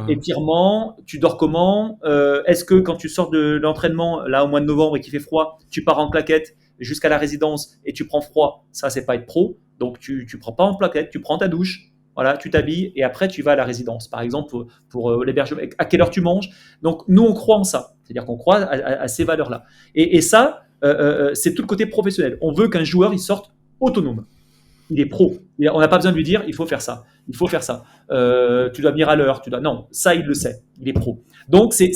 étirement, tu dors comment ? Est-ce que quand tu sors de l'entraînement, là au mois de novembre et qu'il fait froid, tu pars en claquette jusqu'à la résidence et tu prends froid ? Ça, c'est pas être pro. Donc tu prends pas en claquette, tu prends ta douche, voilà, tu t'habilles et après tu vas à la résidence. Par exemple, pour l'hébergement, à quelle heure tu manges ? Donc nous, on croit en ça. C'est-à-dire qu'on croit à ces valeurs-là. Et ça, c'est tout le côté professionnel. On veut qu'un joueur il sorte autonome. il est pro. On n'a pas besoin de lui dire, il faut faire ça, il faut faire ça. Tu dois venir à l'heure, non, ça il le sait, il est pro. Donc c'est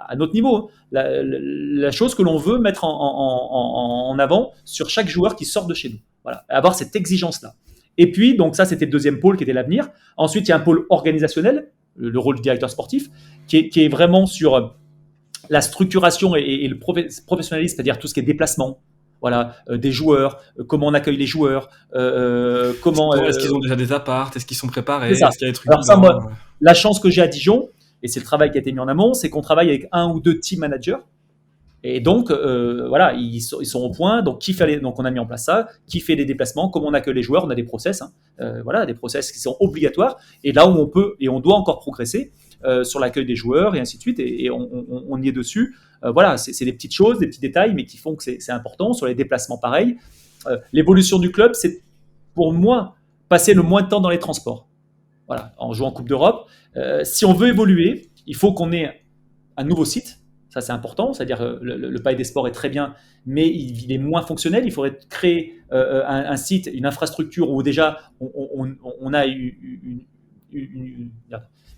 à notre niveau la chose que l'on veut mettre en avant sur chaque joueur qui sort de chez nous. Voilà, avoir cette exigence-là. Et puis, donc ça, c'était le deuxième pôle qui était l'avenir. Ensuite, il y a un pôle organisationnel, le rôle du directeur sportif, qui est vraiment sur la structuration et le professionnalisme, c'est-à-dire tout ce qui est déplacement, voilà, des joueurs, comment on accueille les joueurs, comment. Est-ce qu'ils ont déjà des apparts, est-ce qu'ils sont préparés, est-ce qu'il y a des trucs. Alors ça, moi, la chance que j'ai à Dijon, et c'est le travail qui a été mis en amont, c'est qu'on travaille avec 1 ou 2 team managers. Et donc, voilà, ils sont au point. Donc, donc, on a mis en place ça. Qui fait les déplacements, comment on accueille les joueurs. On a des process, voilà, des process qui sont obligatoires. Et là où on peut et on doit encore progresser sur l'accueil des joueurs et ainsi de suite. Et on y est dessus. Voilà, c'est des petites choses, des petits détails, mais qui font que c'est important. Sur les déplacements, pareil. L'évolution du club, c'est pour moi passer le moins de temps dans les transports. Voilà, en jouant en Coupe d'Europe. Si on veut évoluer, il faut qu'on ait un nouveau site. Ça, c'est important. C'est-à-dire le Palais des Sports est très bien, mais il est moins fonctionnel. Il faudrait créer un site, une infrastructure où déjà on a une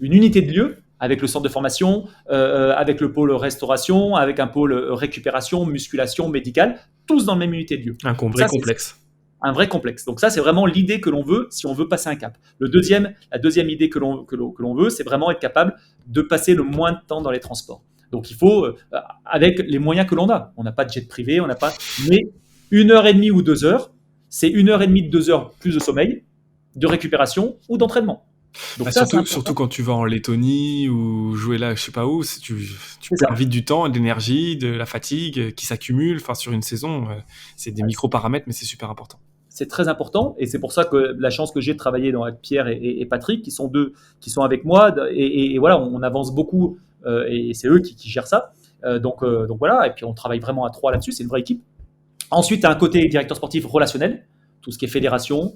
unité de lieu avec le centre de formation, avec le pôle restauration, avec un pôle récupération, musculation, médicale, tous dans la même unité de lieu. Un vrai complexe. Un vrai complexe. Donc ça, c'est vraiment l'idée que l'on veut si on veut passer un cap. La deuxième idée que l'on veut, c'est vraiment être capable de passer le moins de temps dans les transports. Donc il faut, avec les moyens que l'on a. On n'a pas de jet privé, on n'a pas. Mais 1h30 ou 2 heures, c'est 1h30, 2 heures plus de sommeil, de récupération ou d'entraînement. Donc surtout quand tu vas en Lettonie ou jouer là, je sais pas où, tu perds vite du temps, de l'énergie, de la fatigue qui s'accumule. Enfin, sur une saison, c'est des micro-paramètres, mais c'est super important. C'est très important et c'est pour ça que la chance que j'ai de travailler avec Pierre et Patrick, qui sont avec moi et voilà, on avance beaucoup et c'est eux qui gèrent ça. Donc voilà, et puis on travaille vraiment à 3 là-dessus, c'est une vraie équipe. Ensuite, tu as un côté directeur sportif relationnel, tout ce qui est fédération,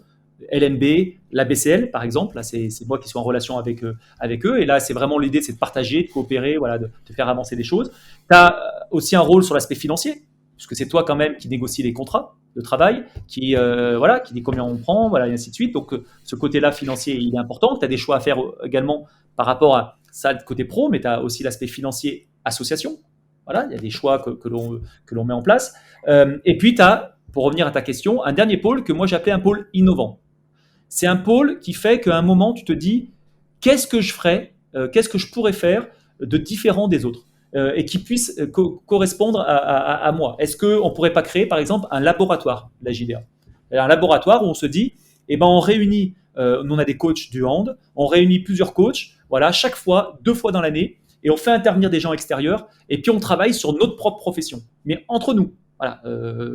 LNB, la BCL par exemple. Là, c'est moi qui suis en relation avec eux. Et là, c'est vraiment l'idée, c'est de partager, de coopérer, voilà, de faire avancer des choses. Tu as aussi un rôle sur l'aspect financier, puisque c'est toi quand même qui négocie les contrats de travail, qui dit combien on prend, voilà, et ainsi de suite. Donc, ce côté-là financier, il est important. Tu as des choix à faire également par rapport à ça, le côté pro, mais tu as aussi l'aspect financier association. Voilà, il y a des choix que l'on met en place. Et puis, tu as, pour revenir à ta question, un dernier pôle que moi j'appelais un pôle innovant. C'est un pôle qui fait qu'à un moment, tu te dis, qu'est-ce que je ferais, qu'est-ce que je pourrais faire de différent des autres et qui puisse correspondre à moi. Est-ce qu'on ne pourrait pas créer, par exemple, un laboratoire, la JDA? Un laboratoire où on se dit, on réunit, nous on a des coachs du hand, on réunit plusieurs coachs, voilà, chaque fois, 2 fois dans l'année, et on fait intervenir des gens extérieurs, et puis on travaille sur notre propre profession, mais entre nous. Voilà,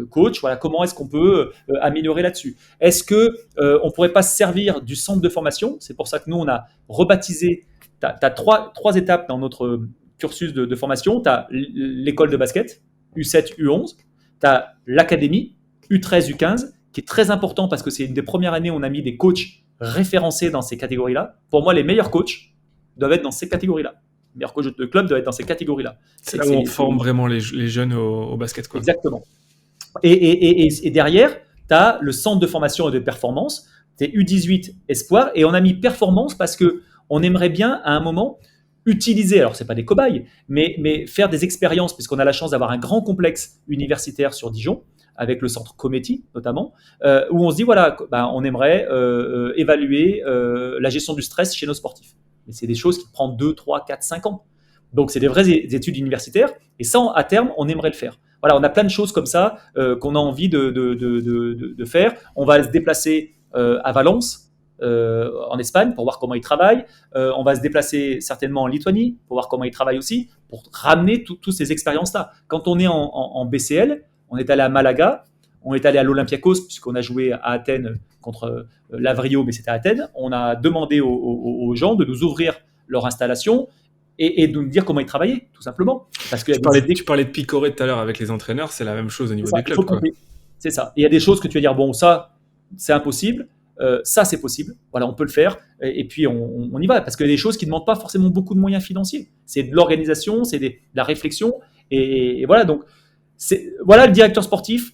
coach, voilà, comment est-ce qu'on peut améliorer là-dessus? Est-ce que on pourrait pas se servir du centre de formation? C'est pour ça que nous on a rebaptisé. Tu as 3 étapes dans notre cursus de formation. Tu as l'école de basket U7, U11. Tu as l'académie U13, U15, qui est très important parce que c'est une des premières années où on a mis des coachs référencés dans ces catégories-là. Pour moi, les meilleurs coachs doivent être dans ces catégories-là. Les meilleurs coachs de club doivent être dans ces catégories-là. C'est là où on forme vraiment les jeunes au basket, quoi. Exactement. Et derrière, tu as le centre de formation et de performance, tu es U18 Espoir, et on a mis performance parce qu'on aimerait bien, à un moment, utiliser, alors ce n'est pas des cobayes, mais faire des expériences, puisqu'on a la chance d'avoir un grand complexe universitaire sur Dijon, avec le centre Cometti notamment, où on se dit, voilà, on aimerait évaluer la gestion du stress chez nos sportifs. Mais c'est des choses qui prennent 2, 3, 4, 5 ans. Donc, c'est des vraies études universitaires. Et ça, à terme, on aimerait le faire. Voilà, on a plein de choses comme ça qu'on a envie de faire. On va se déplacer à Valence, en Espagne, pour voir comment ils travaillent. On va se déplacer certainement en Lituanie, pour voir comment ils travaillent aussi, pour ramener toutes ces expériences-là. Quand on est en BCL, on est allé à Malaga, on est allé à l'Olympiakos, puisqu'on a joué à Athènes contre l'Avrio, mais c'était à Athènes. On a demandé aux gens de nous ouvrir leur installation et de nous dire comment ils travaillaient, tout simplement. Parce que tu parlais de picorer tout à l'heure avec les entraîneurs, c'est la même chose au niveau des clubs. C'est ça. Et il y a des choses que tu vas dire, bon, ça, c'est impossible. Ça, c'est possible. Voilà, on peut le faire. Et puis, on y va. Parce qu'il y a des choses qui ne demandent pas forcément beaucoup de moyens financiers. C'est de l'organisation, c'est de la réflexion. Et voilà, donc, voilà le directeur sportif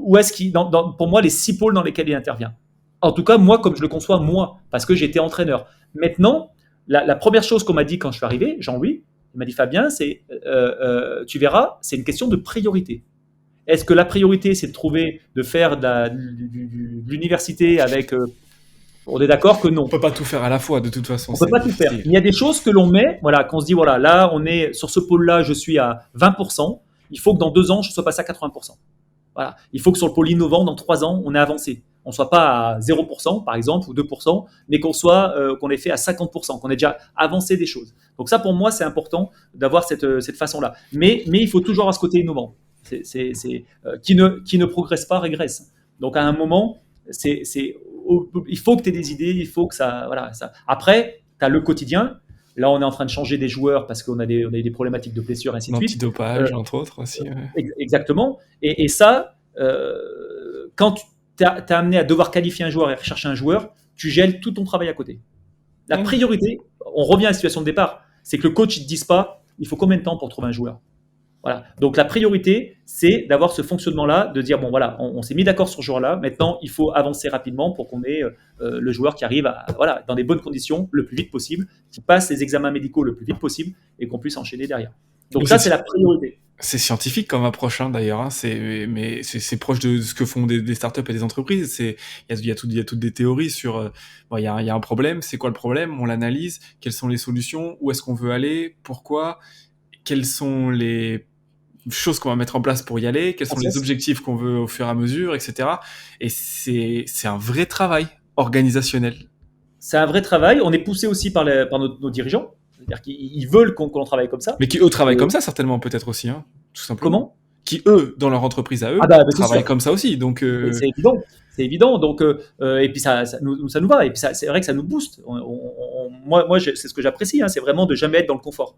où est-ce qu'il, pour moi, les 6 pôles dans lesquels il intervient. En tout cas, moi, comme je le conçois, moi, parce que j'étais entraîneur. Maintenant, la première chose qu'on m'a dit quand je suis arrivé, Jean-Louis, il m'a dit Fabien, tu verras, c'est une question de priorité. Est-ce que la priorité, c'est de faire de l'université avec. On est d'accord que non. On peut pas tout faire à la fois, de toute façon. On peut pas tout faire. Il y a des choses que l'on met, voilà, qu'on se dit, voilà, là, on est sur ce pôle-là, je suis à 20%. Il faut que dans 2 ans, je sois passé à 80%. Voilà. Il faut que sur le pôle innovant, dans 3 ans, on ait avancé. On ne soit pas à 0%, par exemple, ou 2%, mais qu'on ait fait à 50%, qu'on ait déjà avancé des choses. Donc ça, pour moi, c'est important d'avoir cette façon-là. Mais il faut toujours avoir ce côté innovant. Qui ne progresse pas, régresse. Donc à un moment, il faut que tu aies des idées, il faut que ça. Voilà, ça. Après, tu as le quotidien. Là, on est en train de changer des joueurs parce qu'on a des problématiques de blessures, et ainsi de suite. L'antidopage, entre autres aussi. Exactement. Et ça, quand tu es amené à devoir qualifier un joueur et rechercher un joueur, tu gèles tout ton travail à côté. La priorité, on revient à la situation de départ, c'est que le coach ne te dise pas il faut combien de temps pour trouver un joueur. Voilà. Donc la priorité, c'est d'avoir ce fonctionnement-là, de dire bon voilà, on s'est mis d'accord sur ce joueur-là. Maintenant, il faut avancer rapidement pour qu'on ait le joueur qui arrive dans des bonnes conditions le plus vite possible, qui passe les examens médicaux le plus vite possible et qu'on puisse enchaîner derrière. Donc ça, c'est la priorité. C'est scientifique comme approche d'ailleurs, hein. Mais c'est proche de ce que font des startups et des entreprises. Il y a toutes des théories sur il y a un problème, c'est quoi le problème, on l'analyse, quelles sont les solutions, où est-ce qu'on veut aller, pourquoi, quelles sont les choses qu'on va mettre en place pour y aller, quels sont les objectifs qu'on veut au fur et à mesure, etc. Et c'est un vrai travail organisationnel. C'est un vrai travail. On est poussé aussi par nos dirigeants. C'est-à-dire qu'ils veulent qu'on travaille comme ça. Mais qui, eux, travaillent comme ça, certainement, peut-être aussi, hein, tout simplement. Comment ? Qui, eux, dans leur entreprise à eux, travaillent comme ça aussi. Donc, c'est évident. C'est évident. Donc, et puis ça nous va. Et puis c'est vrai que ça nous booste. Moi, c'est ce que j'apprécie. Hein, c'est vraiment de jamais être dans le confort.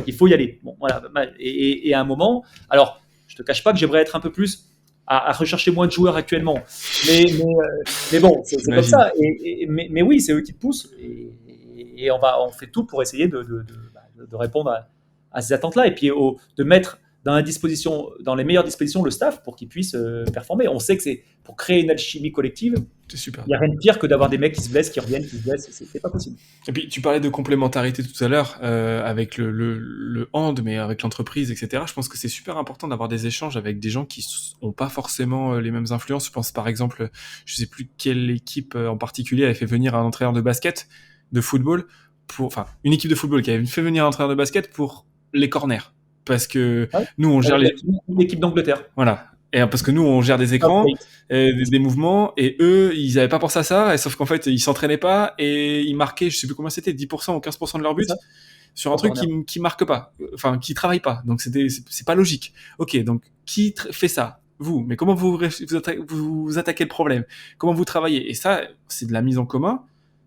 Il faut y aller. Bon, voilà. Et à un moment, alors, je te cache pas que j'aimerais être un peu plus à rechercher moins de joueurs actuellement. Mais bon, c'est comme ça. Mais oui, c'est eux qui te poussent. Et on fait tout pour essayer de répondre à ces attentes-là. Et puis de mettre dans les meilleures dispositions le staff pour qu'ils puissent performer. On sait que c'est pour créer une alchimie collective. C'est super. Il n'y a rien de pire que d'avoir des mecs qui se blessent, qui reviennent, qui se blessent. C'est pas possible. Et puis tu parlais de complémentarité tout à l'heure avec le hand, mais avec l'entreprise, etc. Je pense que c'est super important d'avoir des échanges avec des gens qui ont pas forcément les mêmes influences. Je pense par exemple, je sais plus quelle équipe en particulier avait fait venir un entraîneur de basket, de football, une équipe de football qui avait fait venir un entraîneur de basket pour les corners. Parce que nous, on gère l'équipe d'Angleterre. Voilà. Et parce que nous, on gère des écrans, des mouvements, et eux, ils n'avaient pas pensé à ça, et sauf qu'en fait, ils s'entraînaient pas, et ils marquaient, je sais plus combien c'était, 10% ou 15% de leur but, sur un truc qui marque pas, enfin, qui travaille pas. Donc, c'est pas logique. Ok, donc, qui fait ça? Vous. Mais comment vous attaquez le problème? Comment vous travaillez? Et ça, c'est de la mise en commun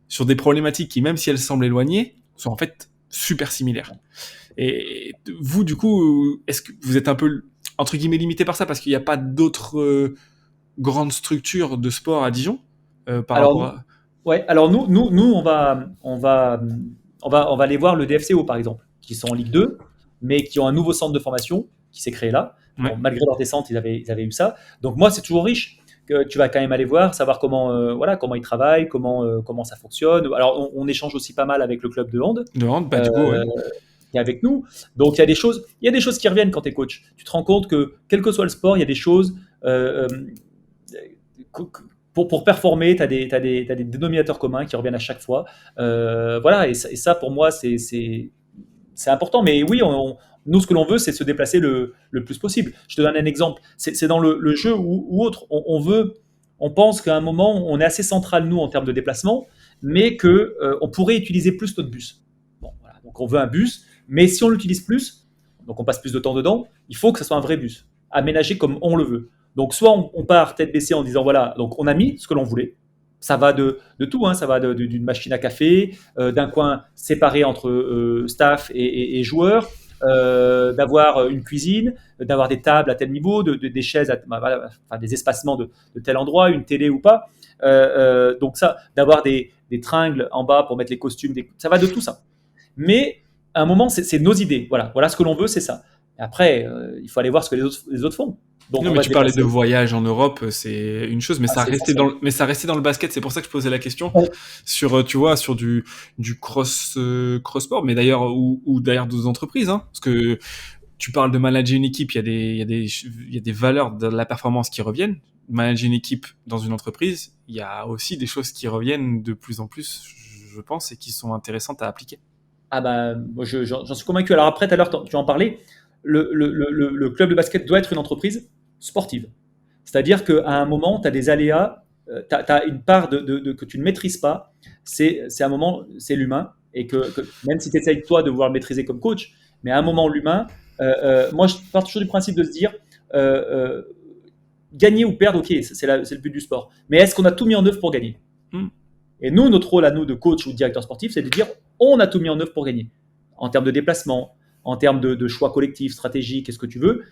sur des problématiques qui, même si elles semblent éloignées, sont en fait super similaires. Et vous, du coup, est-ce que vous êtes un peu, entre guillemets, limité par ça parce qu'il n'y a pas d'autres grandes structures de sport à Dijon Ouais, alors nous, on va aller voir le DFCO, par exemple, qui sont en Ligue 2, mais qui ont un nouveau centre de formation qui s'est créé là. Ouais. Bon, malgré leur descente, ils avaient eu ça. Donc moi, c'est toujours riche que tu vas quand même aller voir, savoir comment ils travaillent, comment ça fonctionne. Alors, on échange aussi pas mal avec le club de hand. De hand, du coup, ouais. Qui est avec nous. Donc, il y a des choses qui reviennent quand tu es coach. Tu te rends compte que, quel que soit le sport, il y a des choses... pour performer, tu as des dénominateurs communs qui reviennent à chaque fois. Voilà, et ça, pour moi, c'est important. Mais oui, nous, ce que l'on veut, c'est se déplacer le plus possible. Je te donne un exemple. C'est dans le jeu ou autre. On pense qu'à un moment, on est assez central, nous, en termes de déplacement, mais qu'on pourrait utiliser plus notre bus. Bon, voilà. Donc, on veut un bus, mais si on l'utilise plus, donc on passe plus de temps dedans, il faut que ce soit un vrai bus, aménagé comme on le veut. Donc, soit on part tête baissée en disant, voilà, donc on a mis ce que l'on voulait. Ça va de tout, hein, ça va d'une machine à café, d'un coin séparé entre staff et joueurs, d'avoir une cuisine, d'avoir des tables à tel niveau, des chaises, des espacements de tel endroit, une télé ou pas. Donc ça, d'avoir des tringles en bas pour mettre les costumes, ça va de tout ça. Mais à un moment, c'est nos idées. Voilà ce que l'on veut, c'est ça. Et après, il faut aller voir ce que les autres font. Donc Non, on mais va se tu parlais de déplacer. voyage en Europe, c'est une chose, mais Ah, ça c'est restait essentiel. dans le basket. C'est pour ça que je posais la question Ouais. sur, tu vois, sur du cross sport, mais d'ailleurs, ou d'ailleurs d'autres entreprises, hein, parce que tu parles de manager une équipe, il y a des valeurs de la performance qui reviennent. Manager une équipe dans une entreprise, il y a aussi des choses qui reviennent de plus en plus, je pense, et qui sont intéressantes à appliquer. Ah bah, moi, j'en suis convaincu. Alors après, tout à l'heure, tu en parlais, le club de basket doit être une entreprise sportive. C'est-à-dire qu'à un moment, tu as des aléas, tu as une part que tu ne maîtrises pas. C'est un moment, c'est l'humain. Et que même si tu essayes, toi, de vouloir le maîtriser comme coach, mais à un moment, l'humain, moi, je pars toujours du principe de se dire, euh, euh, gagner ou perdre, ok, c'est le but du sport. Mais est-ce qu'on a tout mis en œuvre pour gagner? Hmm. Et nous, notre rôle à nous de coach ou de directeur sportif, c'est de dire on a tout mis en œuvre pour gagner. En termes de déplacement, en termes de choix collectifs, stratégiques, qu'est-ce que tu veux.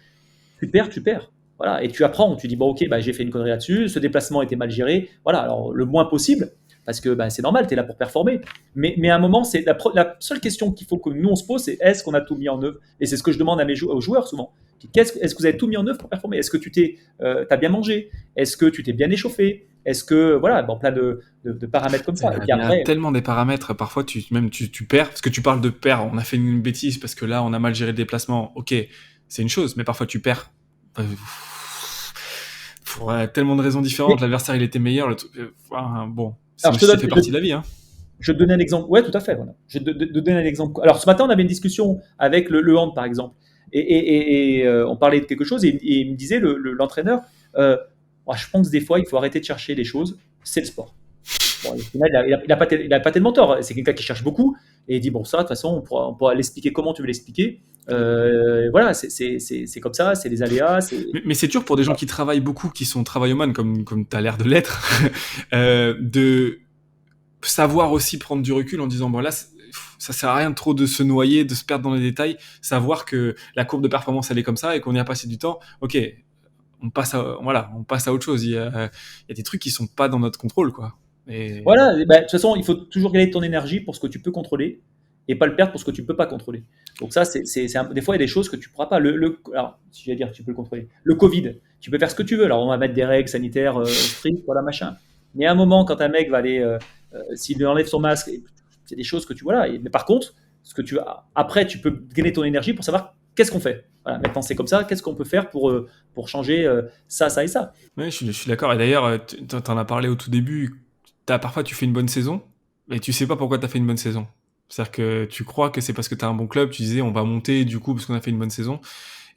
Tu perds, tu perds. Voilà. Et tu apprends. Tu dis bon, ok, bah, j'ai fait une connerie là-dessus. Ce déplacement était mal géré. Voilà. Alors, le moins possible, parce que bah, c'est normal, tu es là pour performer. Mais à un moment, c'est la seule question qu'il faut que nous, on se pose, c'est est-ce qu'on a tout mis en œuvre? Et c'est ce que je demande à aux joueurs souvent. Est-ce que vous avez tout mis en œuvre pour performer? Est-ce que t'as bien mangé? Est-ce que tu t'es bien échauffé? Est-ce que, voilà, bon, plein de paramètres comme ça. Et puis Il y a après, tellement des paramètres, parfois tu perds, parce que tu parles de perdre, on a fait une bêtise parce que là on a mal géré le déplacement, ok, c'est une chose, mais parfois tu perds. Euh, pour tellement de raisons différentes, mais, l'adversaire il était meilleur, enfin, bon, alors je te ça donne, fait partie de la vie, hein. je te donne un exemple. Ouais, tout à fait. Voilà. Je te donne un exemple. Alors, ce matin, on avait une discussion avec le hand, par exemple. On parlait de quelque chose et il me disait, l'entraîneur, moi, je pense que des fois, il faut arrêter de chercher des choses. C'est le sport. Bon, au final, il a pas tellement tort. C'est quelqu'un qui cherche beaucoup et il dit, bon, ça, de toute façon, on pourra l'expliquer comment tu veux l'expliquer. Voilà, c'est comme ça, c'est les aléas. Mais c'est dur pour des gens qui travaillent beaucoup, qui sont travaillomanes, comme tu as l'air de l'être, de savoir aussi prendre du recul en disant, bon là, ça sert à rien trop de se noyer, de se perdre dans les détails, savoir que la courbe de performance elle est comme ça et qu'on y a passé du temps, ok, on passe à autre chose. Il y a des trucs qui sont pas dans notre contrôle, quoi. Et Voilà, bah, de toute façon, il faut toujours gagner ton énergie pour ce que tu peux contrôler et pas le perdre pour ce que tu ne peux pas contrôler. Donc ça, des fois, il y a des choses que tu ne pourras pas. Alors, si je vais dire, tu peux le contrôler. Le Covid, tu peux faire ce que tu veux. Alors, on va mettre des règles sanitaires strictes, voilà, machin. Mais à un moment, quand un mec va aller, s'il enlève son masque, c'est des choses que tu... Voilà. Mais par contre, après, tu peux gagner ton énergie pour savoir qu'est-ce qu'on fait. Voilà, maintenant, c'est comme ça. Qu'est-ce qu'on peut faire pour changer ça, ça et ça? ouais, je suis d'accord. Et d'ailleurs, t'en as parlé au tout début. Parfois, tu fais une bonne saison, mais tu sais pas pourquoi t'as fait une bonne saison. C'est-à-dire que tu crois que c'est parce que t'as un bon club. Tu disais, on va monter du coup parce qu'on a fait une bonne saison.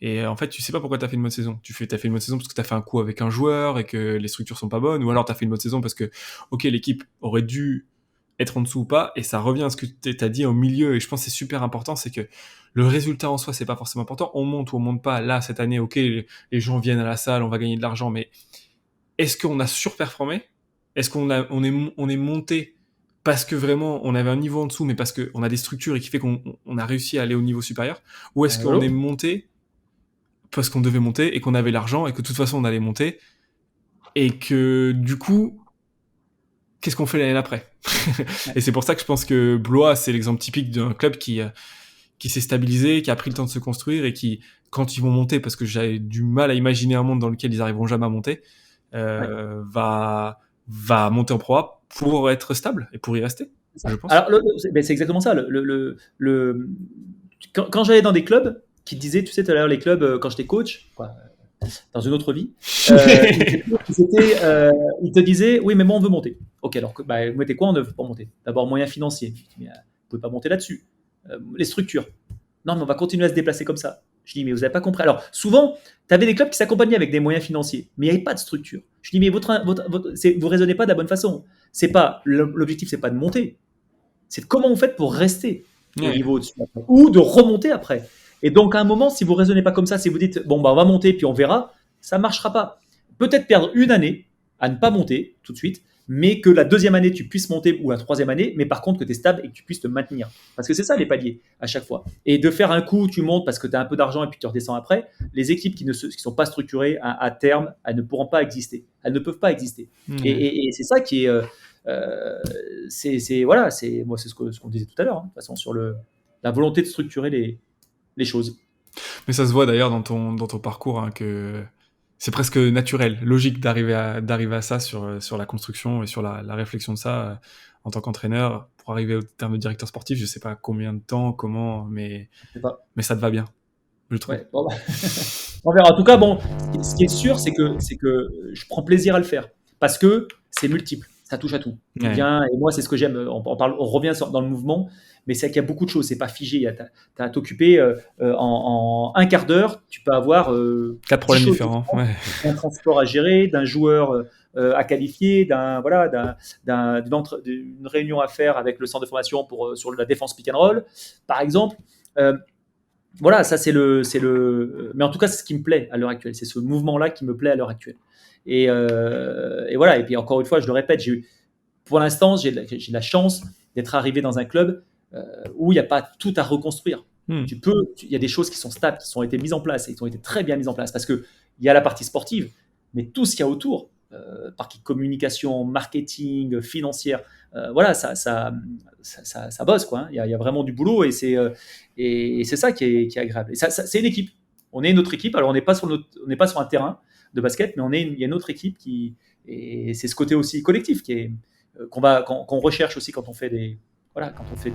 Et en fait, tu sais pas pourquoi t'as fait une bonne saison. T'as fait une bonne saison parce que t'as fait un coup avec un joueur et que les structures sont pas bonnes, ou alors t'as fait une bonne saison parce que, ok, l'équipe aurait dû être en dessous ou pas, et ça revient à ce que t'as dit au milieu, et je pense que c'est super important, c'est que le résultat en soi, c'est pas forcément important. On monte ou on monte pas. Là, cette année, ok, les gens viennent à la salle, on va gagner de l'argent, mais est-ce qu'on a surperformé? Est-ce on est monté parce que vraiment on avait un niveau en dessous, mais parce qu'on a des structures et qui fait qu'on a réussi à aller au niveau supérieur? Ou est-ce qu'on est L'autre. monté parce qu'on devait monter et qu'on avait l'argent et que de toute façon on allait monter et que du coup, qu'est-ce qu'on fait l'année d'après? Et c'est pour ça que je pense que Blois, c'est l'exemple typique d'un club qui s'est stabilisé, qui a pris le temps de se construire et qui, quand ils vont monter, parce que j'ai du mal à imaginer un monde dans lequel ils arriveront jamais à monter, Ouais. va monter en proie pour être stable et pour y rester, je pense. Alors, c'est exactement ça. Quand j'allais dans des clubs qui te disaient, tu sais, tout à l'heure, les clubs, quand j'étais coach, quoi, dans une autre vie, ils te disaient, oui, mais moi, on veut monter. Ok, alors, bah, vous mettez quoi en œuvre pour monter? D'abord, moyens financiers. Je dis, mais, vous ne pouvez pas monter là-dessus. Les structures. Non, mais on va continuer à se déplacer comme ça. Je dis, mais vous n'avez pas compris. Alors, souvent, tu avais des clubs qui s'accompagnaient avec des moyens financiers, mais il n'y avait pas de structure. Je dis, mais vous ne raisonnez pas de la bonne façon. L'objectif, c'est pas de monter, c'est comment vous faites pour rester au Ouais. niveau au-dessus après, ou de remonter après. Et donc, à un moment, si vous ne raisonnez pas comme ça, si vous dites, bon, bah, on va monter, puis on verra, ça ne marchera pas. Peut-être perdre une année à ne pas monter tout de suite, mais que la deuxième année, tu puisses monter, ou la troisième année, mais par contre que tu es stable et que tu puisses te maintenir. Parce que c'est ça les paliers à chaque fois. Et de faire un coup, tu montes parce que tu as un peu d'argent et puis tu redescends après, les équipes qui ne sont pas structurées à terme, elles ne pourront pas exister. Elles ne peuvent pas exister. Ouais. Et c'est ça qui est. Voilà, moi c'est ce qu'on disait tout à l'heure, hein, de toute façon sur la volonté de structurer les choses. Mais ça se voit d'ailleurs dans ton parcours, hein, que c'est presque naturel, logique d'arriver à ça sur la construction et sur la réflexion de ça en tant qu'entraîneur. Pour arriver au terme de directeur sportif, je sais pas combien de temps, comment, Je sais pas. mais ça te va bien, je trouve. Ouais, bon, bah, on verra. En tout cas, bon, ce qui est sûr, c'est que je prends plaisir à le faire parce que c'est multiple, ça touche à tout. Tu Ouais. viens, et moi, c'est ce que j'aime. On revient dans le mouvement, mais c'est qu'il y a beaucoup de choses, c'est pas figé. Tu as à t'occuper en un quart d'heure, tu peux avoir 4 10 problèmes choses différents. différentes, Ouais. d'un transport à gérer, d'un joueur à qualifier, d'une réunion à faire avec le centre de formation sur la défense pick and roll, par exemple. Euh, voilà, ça mais en tout cas, c'est ce qui me plaît à l'heure actuelle. C'est ce mouvement-là qui me plaît à l'heure actuelle. Et voilà. Et puis encore une fois, je le répète, pour l'instant, j'ai la chance d'être arrivé dans un club où il n'y a pas tout à reconstruire. Hmm. Il y a des choses qui sont stables, qui ont été mises en place et qui ont été très bien mises en place parce que il y a la partie sportive, mais tout ce qu'il y a autour, partie communication, marketing, financière, voilà, ça bosse quoi. Hein. Il y a vraiment du boulot et c'est ça qui est agréable. Et c'est une équipe. On est une autre équipe. Alors on n'est pas sur un terrain de basket, mais il y a une autre équipe et c'est ce côté aussi collectif qu'on recherche aussi quand on fait ce type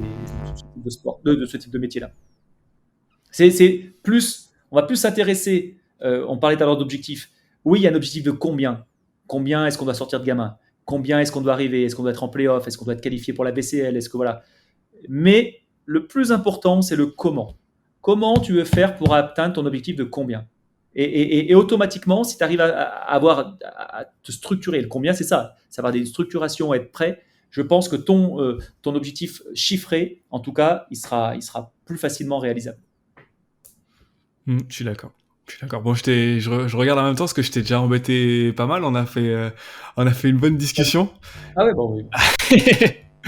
de sport, de ce type de métier là. On va plus s'intéresser. On parlait tout à l'heure d'objectifs. Oui, il y a un objectif de combien. Combien est-ce qu'on doit sortir de gamin? Combien est-ce qu'on doit arriver? Est-ce qu'on doit être en playoff? Est-ce qu'on doit être qualifié pour la BCL? Est-ce que voilà. Mais le plus important, c'est le comment. Comment tu veux faire pour atteindre ton objectif de combien? Et automatiquement, si tu arrives à te structurer, le combien, c'est ça. Ça va avoir des structurations, être prêt. Je pense que ton objectif chiffré, en tout cas, il sera plus facilement réalisable. Je suis d'accord. Bon, je regarde en même temps parce que je t'ai déjà embêté pas mal. On a fait une bonne discussion. Ah ouais, bon, oui.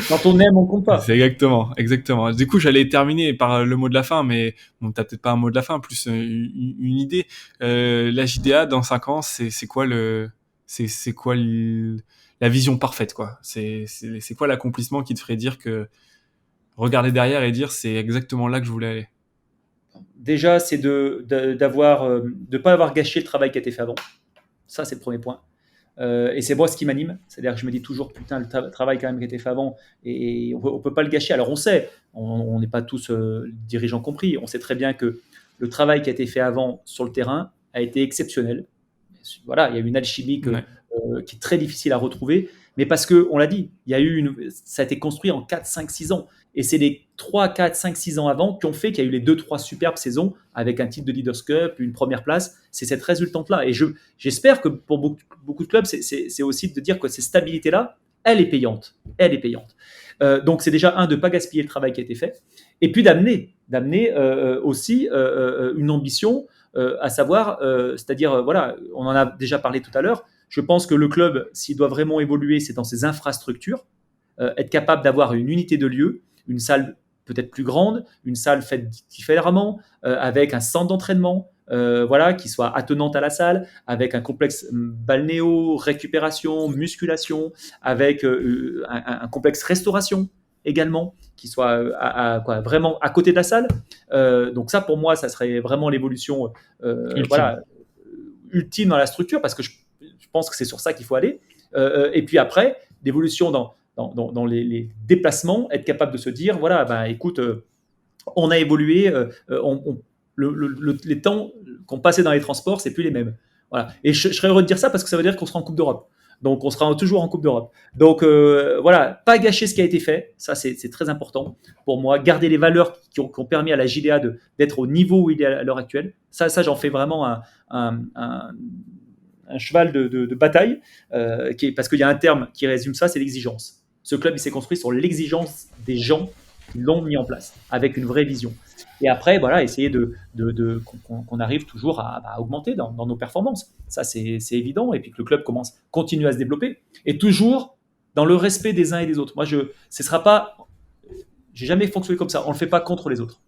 Quand on aime, on compte pas. C'est exactement. Du coup, j'allais terminer par le mot de la fin, mais bon, t'as peut-être pas un mot de la fin, plus une idée. La JDA dans 5 ans, c'est quoi la vision parfaite, quoi. C'est quoi l'accomplissement qui te ferait dire que regarder derrière et dire c'est exactement là que je voulais aller. Déjà, c'est de pas avoir gâché le travail qui a été fait avant. Ça, c'est le premier point. Et c'est moi ce qui m'anime. C'est-à-dire que je me dis toujours, putain, le travail quand même qui a été fait avant, et on peut pas le gâcher. Alors on sait, on n'est pas tous dirigeants compris, on sait très bien que le travail qui a été fait avant sur le terrain a été exceptionnel. Voilà, il y a une alchimie Ouais. qui est très difficile à retrouver, mais parce que, on l'a dit, ça a été construit en 4, 5, 6 ans. Et c'est les 3, 4, 5, 6 ans avant qui ont fait qu'il y a eu les 2, 3 superbes saisons avec un titre de Leaders Cup, une première place. C'est cette résultante-là. Et j'espère que pour beaucoup de clubs, c'est aussi de dire que cette stabilité-là, elle est payante. Elle est payante. Donc c'est déjà de ne pas gaspiller le travail qui a été fait. Et puis d'amener aussi une ambition, à savoir, c'est-à-dire, voilà, on en a déjà parlé tout à l'heure. Je pense que le club, s'il doit vraiment évoluer, c'est dans ses infrastructures, être capable d'avoir une unité de lieu, une salle peut-être plus grande, une salle faite différemment, avec un centre d'entraînement, voilà, qui soit attenante à la salle, avec un complexe balnéo, récupération, musculation, avec un complexe restauration également, qui soit vraiment à côté de la salle. Donc ça, pour moi, ça serait vraiment l'évolution voilà, ultime dans la structure, parce que je pense que c'est sur ça qu'il faut aller. Et puis après, l'évolution dans les déplacements, être capable de se dire, voilà, ben, écoute, on a évolué, les temps qu'on passait dans les transports, c'est plus les mêmes. Voilà. Et je serais heureux de dire ça parce que ça veut dire qu'on sera en Coupe d'Europe. Donc on sera toujours en Coupe d'Europe. Donc voilà, pas gâcher ce qui a été fait, ça c'est très important pour moi. Garder les valeurs qui ont permis à la JDA d'être au niveau où il est à l'heure actuelle. Ça j'en fais vraiment un cheval de bataille, parce qu'il y a un terme qui résume ça, c'est l'exigence. Ce club, il s'est construit sur l'exigence des gens qui l'ont mis en place, avec une vraie vision. Et après, voilà, essayer qu'on arrive toujours à augmenter dans nos performances. Ça, c'est évident. Et puis que le club continue à se développer. Et toujours dans le respect des uns et des autres. Moi, ce sera pas... J'ai jamais fonctionné comme ça. On ne le fait pas contre les autres.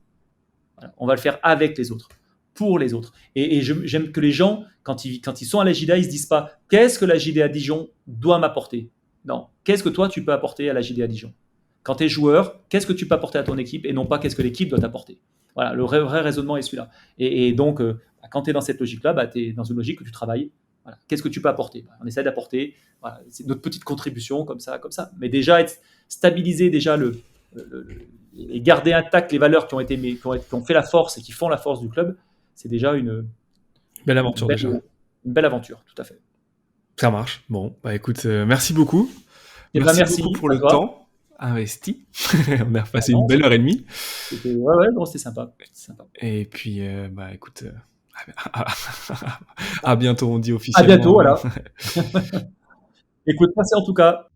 Voilà. On va le faire avec les autres, pour les autres. Et j'aime que les gens, quand ils sont à la JDA, ils se disent pas « Qu'est-ce que la JDA Dijon doit m'apporter ?» Non. Qu'est-ce que toi, tu peux apporter à la JDA Dijon? Quand tu es joueur, qu'est-ce que tu peux apporter à ton équipe et non pas qu'est-ce que l'équipe doit t'apporter? Voilà, le vrai raisonnement est celui-là. Et donc, Quand tu es dans cette logique-là, tu es dans une logique où tu travailles. Voilà. Qu'est-ce que tu peux apporter? On essaie d'apporter, voilà, c'est notre petite contribution comme ça, comme ça. Mais déjà, stabiliser déjà et garder intact les valeurs qui ont fait la force et qui font la force du club, c'est déjà Belle aventure déjà. une belle aventure, tout à fait. Ça marche. Bon, bah écoute, merci beaucoup. Et Merci beaucoup pour le temps investi. On a repassé une belle heure et demie. C'était sympa. Et puis, bah écoute, à bientôt, on dit officiellement. À bientôt, voilà. Écoute, merci en tout cas.